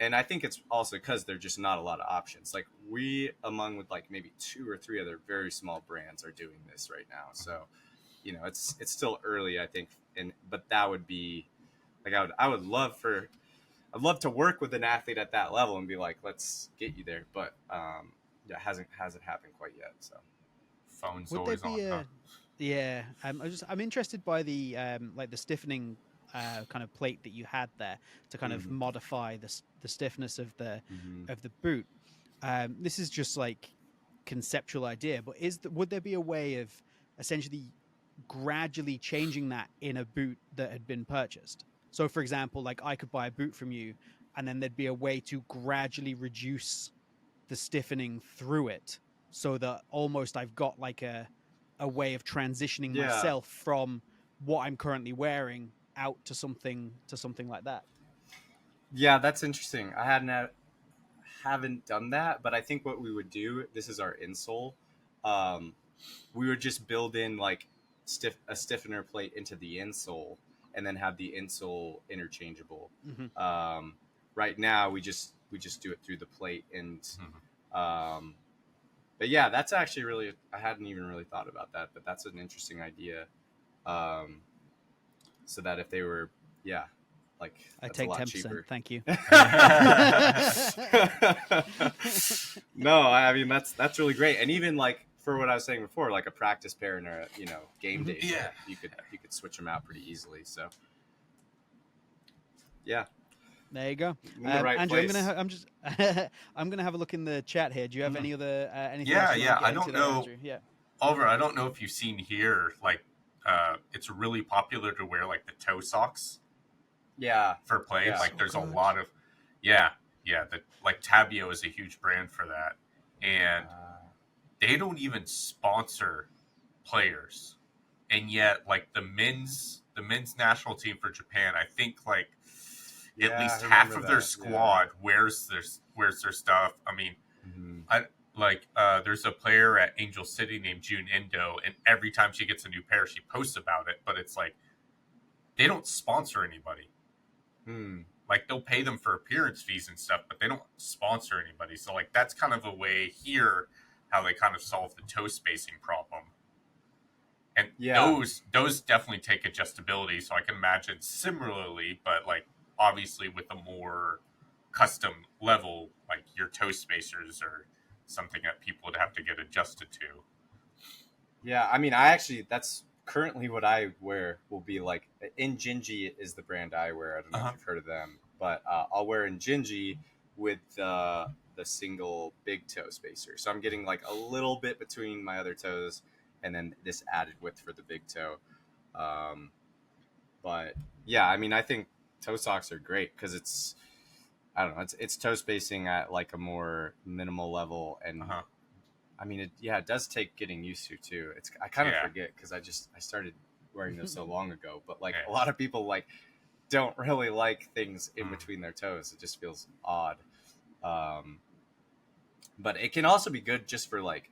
Speaker 3: and I think it's also because there's just not a lot of options. Like we, among with like maybe 2 or 3 other very small brands, are doing this right now. So, it's still early, I think. But that would be like I'd love to work with an athlete at that level and be like, let's get you there. But yeah, hasn't happened quite yet. So
Speaker 2: Phone's
Speaker 1: Would there
Speaker 2: always
Speaker 1: be
Speaker 2: on. Huh?
Speaker 1: yeah, I'm interested by the like the stiffening kind of plate that you had there to kind of modify the stiffness of the boot. This is just like conceptual idea, but would there be a way of essentially gradually changing that in a boot that had been purchased? So, for example, like I could buy a boot from you, and then there'd be a way to gradually reduce the stiffening through it, so that almost I've got like a way of transitioning
Speaker 3: Yeah.
Speaker 1: myself from what I'm currently wearing out to something like that.
Speaker 3: Yeah, that's interesting. Haven't done that, but I think what we would do, this is our insole. We would just build in like a stiffener plate into the insole, and then have the insole interchangeable. Right now, we just do it through the plate, and but yeah, that's actually really, I hadn't even really thought about that, but that's an interesting idea. So that if they were, yeah, like
Speaker 1: I
Speaker 3: that's
Speaker 1: take
Speaker 3: a lot
Speaker 1: 10%.
Speaker 3: cheaper.
Speaker 1: Thank you.
Speaker 3: No, I mean that's really great, and even like for what I was saying before, like a practice pair and a game day,
Speaker 2: Yeah.
Speaker 3: you could switch them out pretty easily. So yeah,
Speaker 1: There you go,
Speaker 3: in the right
Speaker 1: Andrew.
Speaker 3: place.
Speaker 1: I'm gonna have a look in the chat here. Do you have any other anything
Speaker 2: Yeah,
Speaker 1: else you
Speaker 2: yeah.
Speaker 1: want to
Speaker 2: I
Speaker 1: get
Speaker 2: don't
Speaker 1: into there,
Speaker 2: know,
Speaker 1: Andrew? Yeah.
Speaker 2: Oliver. I don't know if you've seen here, like, it's really popular to wear like the toe socks
Speaker 3: Yeah,
Speaker 2: for play.
Speaker 3: Yeah.
Speaker 2: Like,
Speaker 1: So
Speaker 2: there's
Speaker 1: good.
Speaker 2: a lot of, yeah. Like Tabio is a huge brand for that, and they don't even sponsor players, and yet like the men's national team for Japan, I think like at least
Speaker 3: I
Speaker 2: half
Speaker 3: remember
Speaker 2: of their
Speaker 3: that,
Speaker 2: squad wears their stuff. I mean, there's a player at Angel City named June Endo, and every time she gets a new pair, she posts about it. But it's like they don't sponsor anybody. Like they'll pay them for appearance fees and stuff, but they don't sponsor anybody. So like that's kind of a way here how they kind of solve the toe spacing problem. And those definitely take adjustability. So I can imagine similarly, but like obviously with a more custom level, like your toe spacers are something that people would have to get adjusted to.
Speaker 3: Yeah, I mean, that's currently what I wear. Will be like Injinji is the brand I wear. I don't know if you've heard of them, but I'll wear Injinji with the single big toe spacer. So I'm getting like a little bit between my other toes, and then this added width for the big toe. But yeah, I mean, I think toe socks are great because I don't know, it's toe spacing at like a more minimal level, and I mean, it does take getting used to too. I kind of forget because I started wearing those so long ago, but like a lot of people like don't really like things in between their toes. It just feels odd. But it can also be good just for like,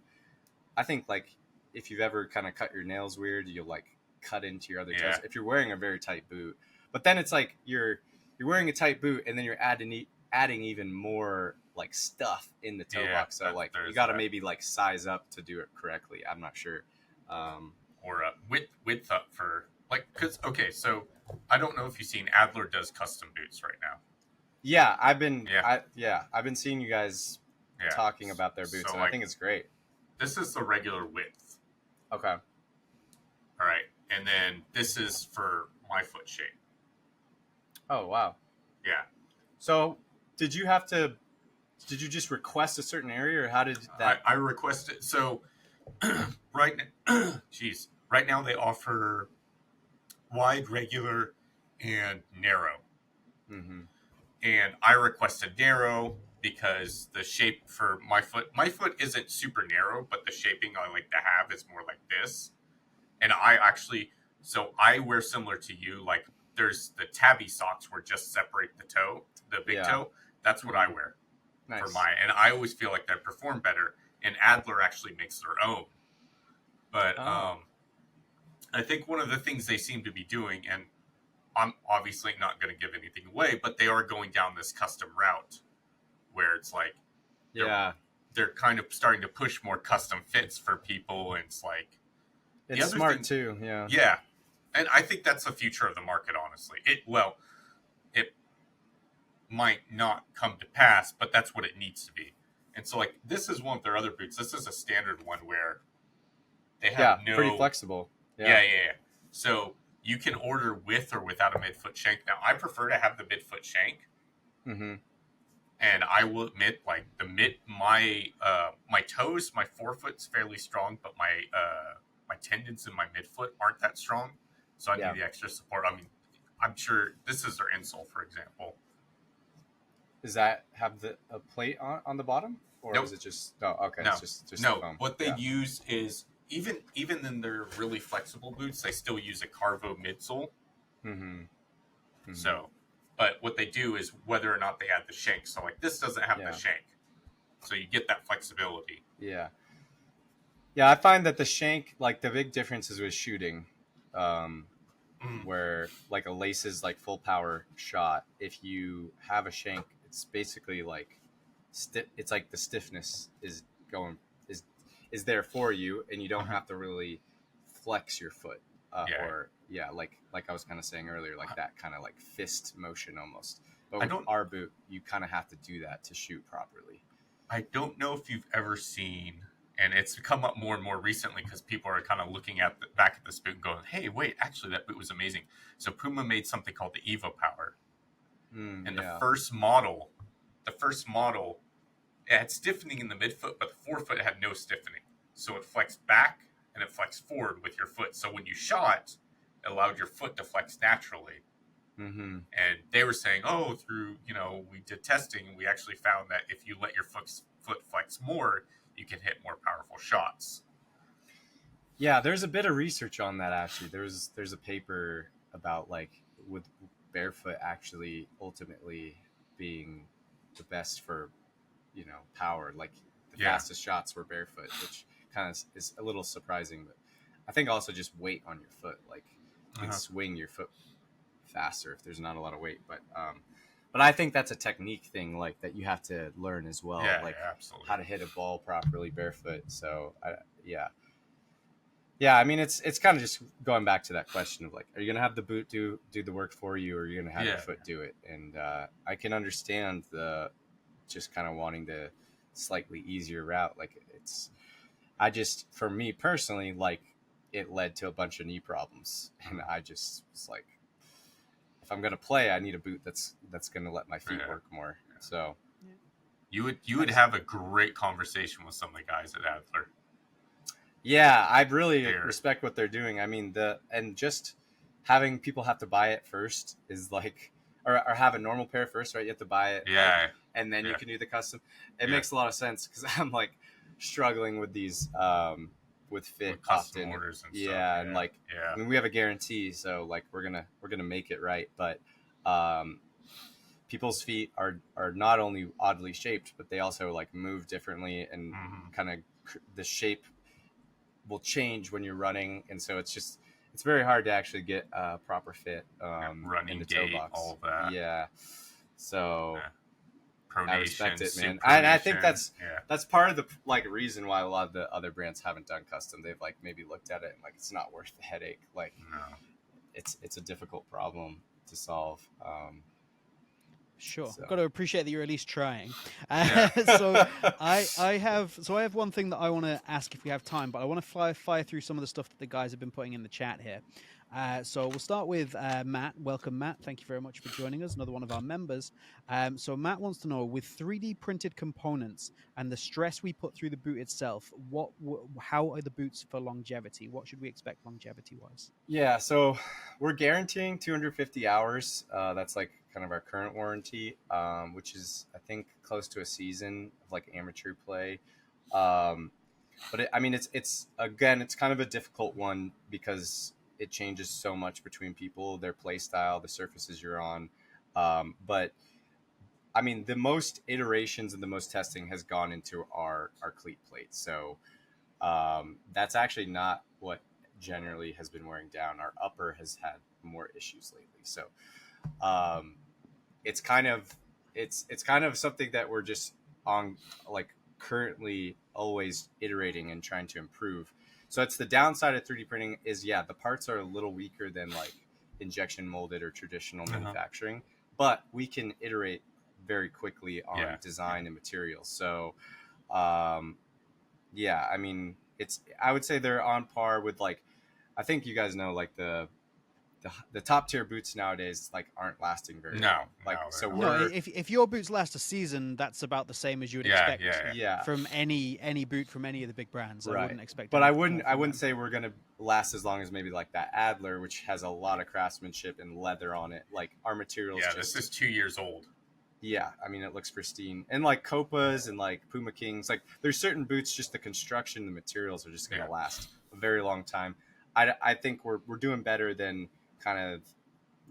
Speaker 3: I think like if you've ever kind of cut your nails weird, you'll like cut into your other toes if you're wearing a very tight boot. But then it's like you're wearing a tight boot, and then you're adding even more like stuff in the toe box. So like you got to maybe like size up to do it correctly. I'm not sure.
Speaker 2: Or width up for like, cause okay, so I don't know if you've seen Adler does custom boots right now.
Speaker 3: Yeah, I've been seeing you guys talking about their boots,
Speaker 2: so
Speaker 3: and I think it's great.
Speaker 2: This is the regular width.
Speaker 3: Okay.
Speaker 2: All right, and then this is for my foot shape.
Speaker 3: Oh wow.
Speaker 2: Yeah.
Speaker 3: So did you just request a certain area, or how did that?
Speaker 2: I requested. So right now they offer wide, regular, and narrow. And I requested narrow because the shape for my foot isn't super narrow, but the shaping I like to have is more like this. And I wear similar to you. Like there's the tabby socks where just separate the toe, the big toe. That's what I wear for mine. And I always feel like they perform better. And Adler actually makes their own. But I think one of the things they seem to be doing, and I'm obviously not going to give anything away, but they are going down this custom route where it's like they're kind of starting to push more custom fits for people, and it's like
Speaker 3: it's smart too.
Speaker 2: Yeah, and I think that's the future of the market. Honestly, it might not come to pass, but that's what it needs to be. And so, like, this is one of their other boots. This is a standard one where they have
Speaker 3: pretty flexible.
Speaker 2: Yeah. So you can order with or without a midfoot shank. Now, I prefer to have the midfoot shank.
Speaker 3: Mm-hmm.
Speaker 2: And I will admit, like, my toes, my forefoot's fairly strong, but my tendons in my midfoot aren't that strong. So I need the extra support. I mean, I'm sure this is their insole, for example.
Speaker 3: Does that have a plate on the bottom, or is it just? Oh, okay.
Speaker 2: No,
Speaker 3: it's just
Speaker 2: no. What they use is even in their really flexible boots, they still use a Carvo midsole.
Speaker 3: Mm-hmm. Mm-hmm.
Speaker 2: So, but what they do is whether or not they add the shank. So, like, this doesn't have the shank, so you get that flexibility.
Speaker 3: Yeah. I find that the shank, like, the big difference is with shooting, where like a laces like full power shot. If you have a shank, it's basically like it's like the stiffness is there for you, and you don't have to really flex your foot like I was kind of saying earlier, like that kind of like fist motion almost. But with our boot, you kind of have to do that to shoot properly.
Speaker 2: I don't know if you've ever seen, and it's come up more and more recently because people are kind of looking back at this boot and going, hey, wait, actually that boot was amazing. So Puma made something called the Evo Power. And the first model, it had stiffening in the midfoot, but the forefoot had no stiffening. So it flexed back and it flexed forward with your foot. So when you shot, it allowed your foot to flex naturally.
Speaker 3: Mm-hmm.
Speaker 2: And they were saying, through, we did testing, and we actually found that if you let your foot flex more, you can hit more powerful shots.
Speaker 3: Yeah, there's a bit of research on that, actually. There's a paper about, like, with barefoot actually ultimately being the best for, power. Like, the fastest shots were barefoot, which kind of is a little surprising. But I think also just weight on your foot. Like, you can swing your foot faster if there's not a lot of weight. But I think that's a technique thing, like, that you have to learn as well.
Speaker 2: Absolutely.
Speaker 3: How to hit a ball properly barefoot. So, Yeah, I mean, it's kind of just going back to that question of, like, are you going to have the boot do the work for you, or are you going to have your foot do it? And I can understand the just kind of wanting the slightly easier route. Like, for me personally, like, it led to a bunch of knee problems. And I just was like, if I'm going to play, I need a boot that's going to let my feet work more. So
Speaker 2: you would have a great conversation with some of the guys at Adler.
Speaker 3: Yeah, I really respect what they're doing. I mean, and just having people have to buy it first is like, or have a normal pair first, right? You have to buy it, and then you can do the custom. It makes a lot of sense because I'm like struggling with these with fit
Speaker 2: with custom
Speaker 3: often.
Speaker 2: orders and
Speaker 3: stuff.
Speaker 2: And
Speaker 3: like I mean, we have a guarantee, so like we're gonna make it right. But people's feet are not only oddly shaped, but they also like move differently, and kind of the shape will change when you're running, and so it's very hard to actually get a proper fit
Speaker 2: running
Speaker 3: in the
Speaker 2: gait,
Speaker 3: toe box.
Speaker 2: all of that.
Speaker 3: So
Speaker 2: pronation,
Speaker 3: I respect it, man. And I think that's part of the like reason why a lot of the other brands haven't done custom. They've like maybe looked at it and like it's not worth the headache. Like it's a difficult problem to solve.
Speaker 1: Sure, got to appreciate that you're at least trying. So I have one thing that I want to ask if we have time, but I want to fire through some of the stuff that the guys have been putting in the chat here. So we'll start with Matt. Welcome, Matt. Thank you very much for joining us. Another one of our members. So Matt wants to know, with 3D printed components and the stress we put through the boot itself, how are the boots for longevity? What should we expect longevity-wise?
Speaker 3: Yeah, so we're guaranteeing 250 hours. That's like kind of our current warranty, which is, I think, close to a season of like amateur play. But it's again, it's kind of a difficult one because it changes so much between people, their play style, the surfaces you're on. But I mean, the most iterations and the most testing has gone into our cleat plates. So that's actually not what generally has been wearing down. Our upper has had more issues lately. So um, it's kind of something that we're just on, like, currently always iterating and trying to improve. So it's the downside of 3D printing is, yeah, the parts are a little weaker than like injection molded or traditional manufacturing, but we can iterate very quickly on design and materials. So yeah, I mean, I would say they're on par with, like, I think you guys know, like the top tier boots nowadays, like, aren't lasting very long. Like, so
Speaker 1: if your boots last a season, that's about the same as you would expect from any boot from any of the big brands.
Speaker 3: Right.
Speaker 1: I wouldn't expect,
Speaker 3: but I wouldn't say we're gonna last as long as maybe like that Adler, which has a lot of craftsmanship and leather on it. Like, our materials.
Speaker 2: Yeah, this is 2 years old.
Speaker 3: Yeah, I mean, it looks pristine. And like Copas and like Puma Kings, like, there's certain boots, just the construction, the materials are just gonna last a very long time. I think we're doing better than kind of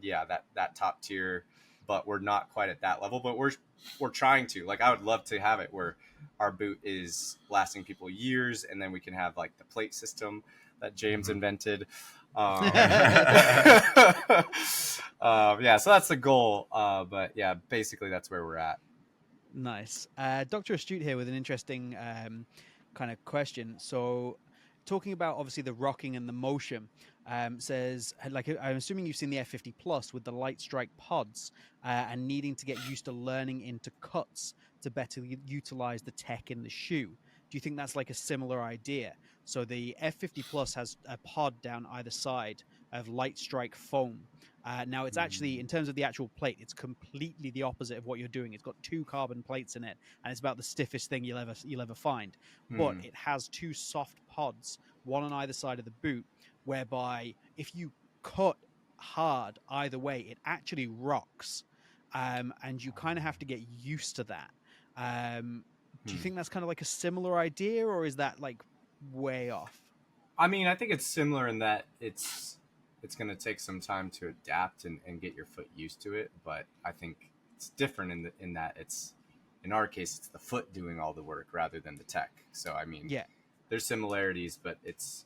Speaker 3: that top tier, but we're not quite at that level. But we're trying to. Like, I would love to have it where our boot is lasting people years, and then we can have like the plate system that James invented. Yeah, so that's the goal. But yeah, basically that's where we're at.
Speaker 1: Nice. Dr. Astute here with an interesting kind of question. So, talking about obviously the rocking and the motion, says, like, I'm assuming you've seen the F50 Plus with the light strike pods and needing to get used to learning into cuts to better utilize the tech in the shoe. Do you think that's like a similar idea? So the F50 Plus has a pod down either side of light strike foam. Now it's actually, in terms of the actual plate, it's completely the opposite of what you're doing. It's got 2 carbon plates in it, and it's about the stiffest thing you'll ever find. But it has 2 soft pods, one on either side of the boot, whereby if you cut hard either way, it actually rocks, and you kind of have to get used to that. Do you think that's kind of like a similar idea, or is that like way off?
Speaker 3: I mean, I think it's similar in that it's going to take some time to adapt and get your foot used to it. But I think it's different in that it's, in our case, it's the foot doing all the work rather than the tech. So, I mean, there's similarities, but it's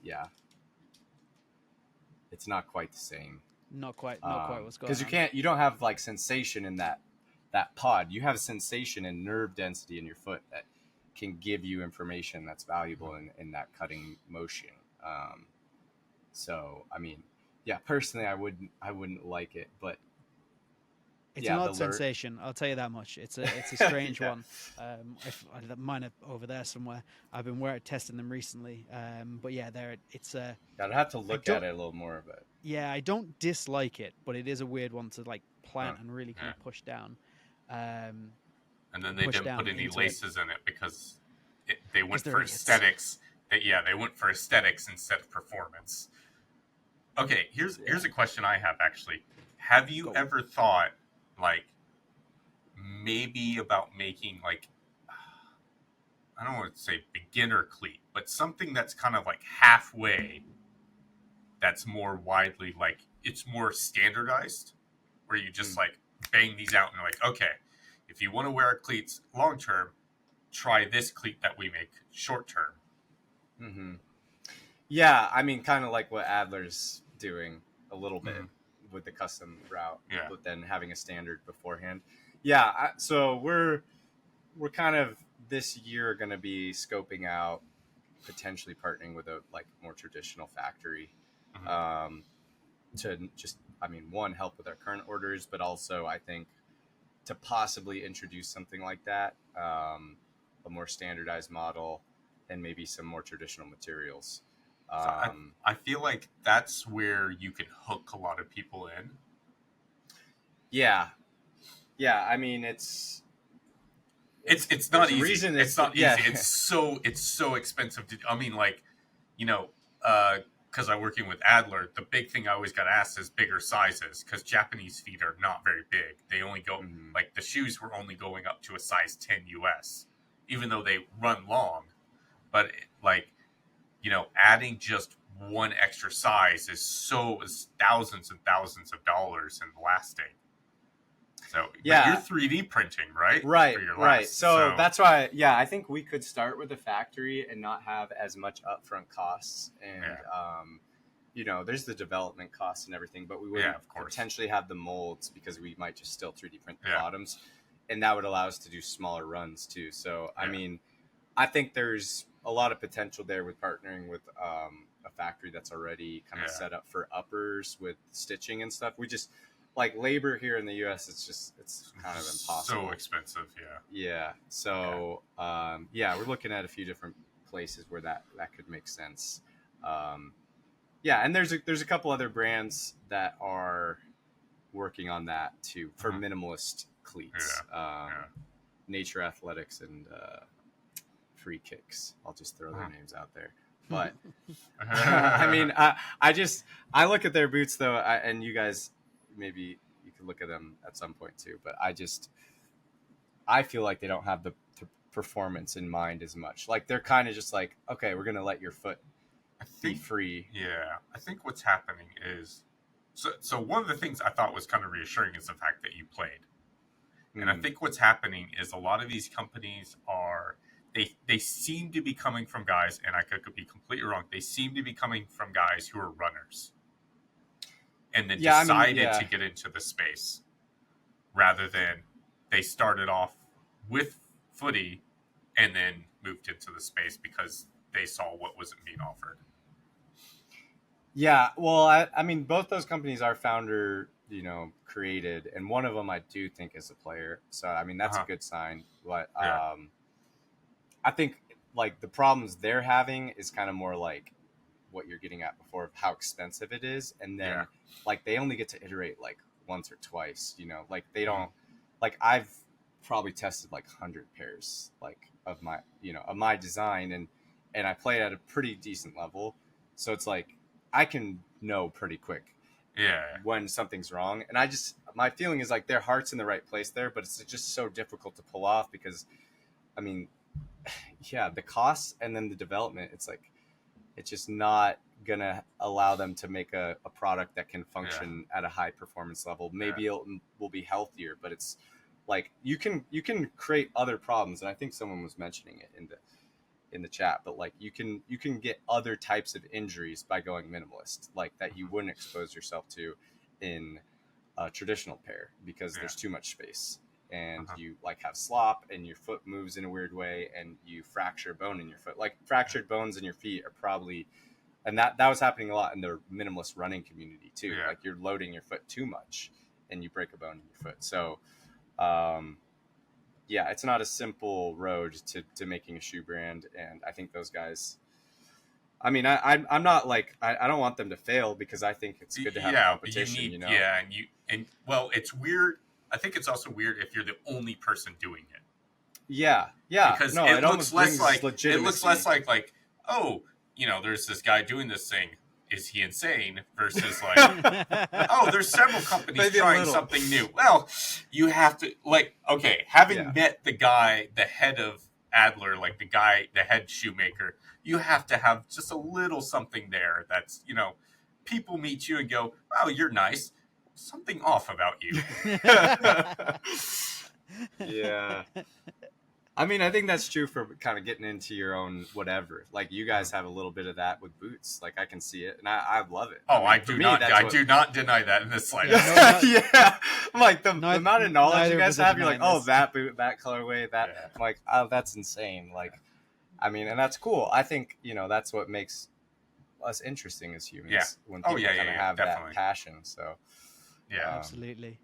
Speaker 3: not quite the same.
Speaker 1: Not quite what's going on.
Speaker 3: Because you don't have like sensation in that pod. You have sensation and nerve density in your foot that can give you information that's valuable in that cutting motion. So, I mean, yeah, personally, I wouldn't like it, but
Speaker 1: it's an odd sensation. I'll tell you that much. It's a strange one. If mine are over there somewhere, I've been testing them recently. But yeah, it's a.
Speaker 3: I'd have to look at it a little more, but
Speaker 1: yeah, I don't dislike it, but it is a weird one to like plant and really kind of push down.
Speaker 2: And then they didn't put any laces in it because they went for aesthetics. They went for aesthetics instead of performance. Okay, here's a question I have, actually. Have you ever thought, like, maybe about making, like, I don't want to say beginner cleat, but something that's kind of like halfway, that's more widely, like, it's more standardized, where you just like bang these out and like, okay, if you want to wear our cleats long term, try this cleat that we make short term.
Speaker 3: Yeah, I mean, kind of like what Adler's doing a little bit with the custom route, but then having a standard beforehand. Yeah, so we're kind of this year going to be scoping out potentially partnering with a like more traditional factory to just, I mean, one, help with our current orders, but also I think to possibly introduce something like that, a more standardized model and maybe some more traditional materials.
Speaker 2: So I feel like that's where you can hook a lot of people in.
Speaker 3: Yeah. I mean, it's
Speaker 2: not easy. It's not easy. It's so expensive to. I mean, like, you know, because I'm working with Adler, the big thing I always got asked is bigger sizes, because Japanese feet are not very big. They only go like the shoes were only going up to a size 10 US, even though they run long. But like, you know, adding just one extra size is thousands and thousands of dollars in lasting. So yeah, you're 3D printing, right?
Speaker 3: Right. So that's why, I think we could start with a factory and not have as much upfront costs, and there's the development costs and everything, but we would potentially have the molds because we might just still 3D print the bottoms, and that would allow us to do smaller runs too. So, I mean, I think there's a lot of potential there with partnering with a factory that's already kind of set up for uppers with stitching and stuff. We just like labor here in the US, it's kind of impossible.
Speaker 2: So expensive.
Speaker 3: Yeah. So, we're looking at a few different places where that could make sense. And there's a couple other brands that are working on that too for minimalist cleats. Nature Athletics and Free Kicks. I'll just throw their names out there. But I mean, I look at their boots though, and you guys maybe you can look at them at some point too. But I feel like they don't have the performance in mind as much. Like they're kind of just like, okay, we're gonna let your foot be free.
Speaker 2: Yeah, I think what's happening is so one of the things I thought was kind of reassuring is the fact that you played. And I think what's happening is a lot of these companies they seem to be coming from guys, and I could be completely wrong. They seem to be coming from guys who are runners, and then decided to get into the space, rather than they started off with footy and then moved into the space because they saw what wasn't being offered.
Speaker 3: Yeah, well, I mean, both those companies are founder, created, and one of them I do think is a player. So, I mean, that's a good sign. But I think like the problems they're having is kind of more like what you're getting at before of how expensive it is, and then like they only get to iterate like once or twice. Like they don't like I've probably tested like 100 pairs like of my design, and I play at a pretty decent level, so it's like I can know pretty quick when something's wrong. And my feeling is like their heart's in the right place there, but it's just so difficult to pull off because, I mean, the costs and then the development, it's like, it's just not going to allow them to make a product that can function at a high performance level. Maybe it will be healthier, but it's like, you can create other problems. And I think someone was mentioning it in the chat, but like you can get other types of injuries by going minimalist, like that you wouldn't expose yourself to in a traditional pair because there's too much space, and you like have slop and your foot moves in a weird way and you fracture a bone in your foot. Like fractured bones in your feet are probably, and that was happening a lot in the minimalist running community too. Like you're loading your foot too much and you break a bone in your foot. So it's not a simple road to making a shoe brand. And I think those guys, I mean, I'm not like, I don't want them to fail because I think it's good to have competition,
Speaker 2: and well, it's weird. I think it's also weird if you're the only person doing it.
Speaker 3: Yeah.
Speaker 2: Because it looks less like, oh, there's this guy doing this thing. Is he insane? Versus like, oh, there's several companies trying something new. Well, you have to having met the guy, the head of Adler, like the head shoemaker, you have to have just a little something there that's, people meet you and go, wow, you're nice. Something off about you.
Speaker 3: Yeah. I mean, I think that's true for kind of getting into your own whatever. Like you guys have a little bit of that with boots. Like I can see it, and I love it.
Speaker 2: Oh, I do not deny that in the slightest.
Speaker 3: I'm like the amount of knowledge you guys have. You're like, oh, that boot, that colorway, that. Yeah. I'm like, oh, that's insane. Like, I mean, and that's cool. I think that's what makes us interesting as humans.
Speaker 2: Yeah.
Speaker 3: When people kind of have
Speaker 2: definitely.
Speaker 3: that passion. So.
Speaker 2: Yeah,
Speaker 1: absolutely.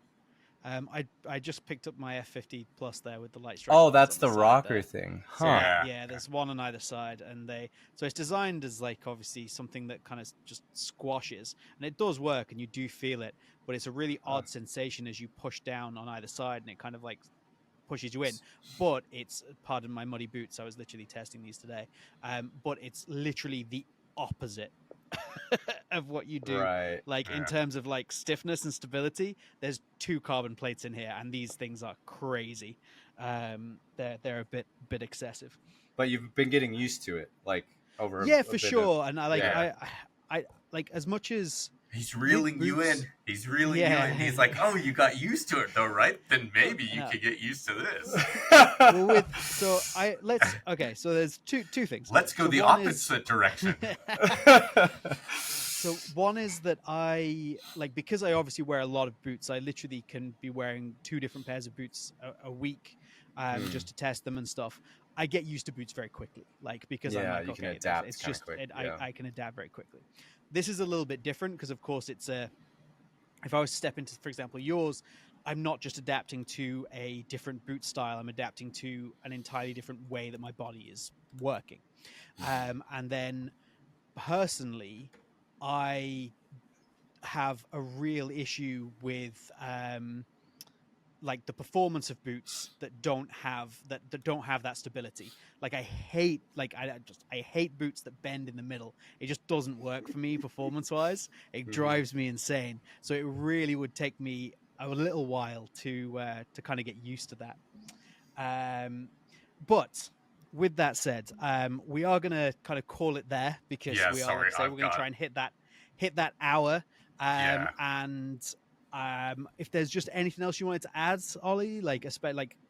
Speaker 1: I just picked up my F50 Plus there with the light strike.
Speaker 3: Oh, that's the rocker thing. Huh.
Speaker 1: So, there's one on either side, and so it's designed as like obviously something that kind of just squashes, and it does work, and you do feel it, but it's a really odd sensation as you push down on either side, and it kind of like pushes you in. But it's, pardon my muddy boots, I was literally testing these today, but it's literally the opposite of what you do,
Speaker 3: right?
Speaker 1: Like in terms of like stiffness and stability, there's 2 carbon plates in here, and these things are crazy. They're a bit excessive.
Speaker 3: But you've been getting used to it, like over.
Speaker 1: For sure. And I like as much as
Speaker 2: he's reeling you in. He's reeling you in. He's like, oh, you got used to it though, right? Then maybe you could get used to this.
Speaker 1: So there's two things.
Speaker 2: Let's go the opposite direction.
Speaker 1: So one is that I like, because I obviously wear a lot of boots. I literally can be wearing 2 different pairs of boots a week, just to test them and stuff. I get used to boots very quickly, like, because I'm
Speaker 3: Yeah,
Speaker 1: like,
Speaker 3: you can
Speaker 1: okay,
Speaker 3: adapt
Speaker 1: it's
Speaker 3: kind of
Speaker 1: just
Speaker 3: quick. Yeah.
Speaker 1: I can adapt very quickly. This is a little bit different because, of course, it's a. If I was to step into, for example, yours, I'm not just adapting to a different boot style. I'm adapting to an entirely different way that my body is working. And then personally, I have a real issue with like the performance of boots that don't have that stability. Like I hate boots that bend in the middle. It just doesn't work for me performance wise. It drives me insane. So it really would take me a little while to kind of get used to that. But with that said, we are going to kind of call it there, because
Speaker 2: Yeah,
Speaker 1: we are, like
Speaker 2: sorry,
Speaker 1: I say, we're going to try and hit that hour.
Speaker 2: Yeah.
Speaker 1: And if there's just anything else you wanted to add, Ollie, like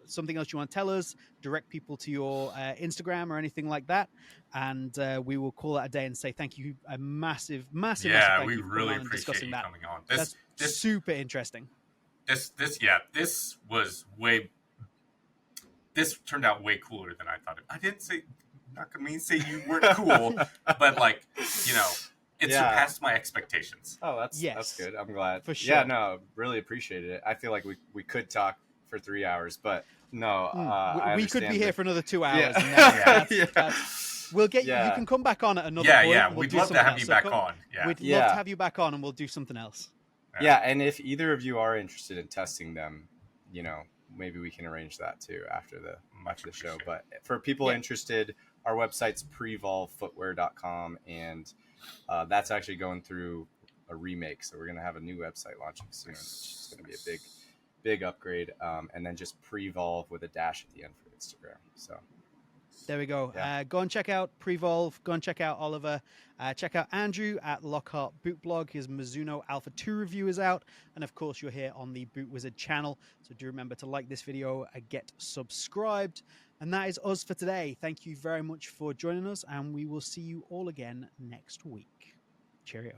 Speaker 1: something else you want to tell us, direct people to your Instagram or anything like that, and we will call that a day and say thank you, a massive thank
Speaker 2: we
Speaker 1: you for coming
Speaker 2: really
Speaker 1: on and
Speaker 2: appreciate
Speaker 1: discussing
Speaker 2: you
Speaker 1: that.
Speaker 2: coming on.
Speaker 1: That's super interesting.
Speaker 2: This was way. This turned out way cooler than I thought. I didn't say. I'm not gonna say you weren't cool, but like, it surpassed my expectations.
Speaker 3: Oh, that's good. I'm glad.
Speaker 1: For sure.
Speaker 3: Yeah, no, really appreciated it. I feel like we could talk for 3 hours, but no,
Speaker 1: we could be here for another 2 hours.
Speaker 3: Yeah.
Speaker 1: And we'll get you. You can come back on at another point.
Speaker 2: Yeah,
Speaker 1: We'll
Speaker 2: we'd love to have you back on. Yeah,
Speaker 1: we'd love to have you back on, and we'll do something else.
Speaker 3: Yeah, and if either of you are interested in testing them, maybe we can arrange that too after the show. But for people interested, our website's prevolvefootwear.com, and that's actually going through a remake. So we're going to have a new website launching soon, which is going to be a big upgrade. And then just Prevolve with a dash at the end for Instagram. So
Speaker 1: there we go.
Speaker 3: Yeah.
Speaker 1: Go and check out Prevolve. Go and check out Oliver. Check out Andrew at Lockhart Boot Blog. His Mizuno Alpha 2 review is out. And of course, you're here on the Boot Wizard channel. So do remember to like this video, get subscribed. And that is us for today. Thank you very much for joining us. And we will see you all again next week. Cheerio.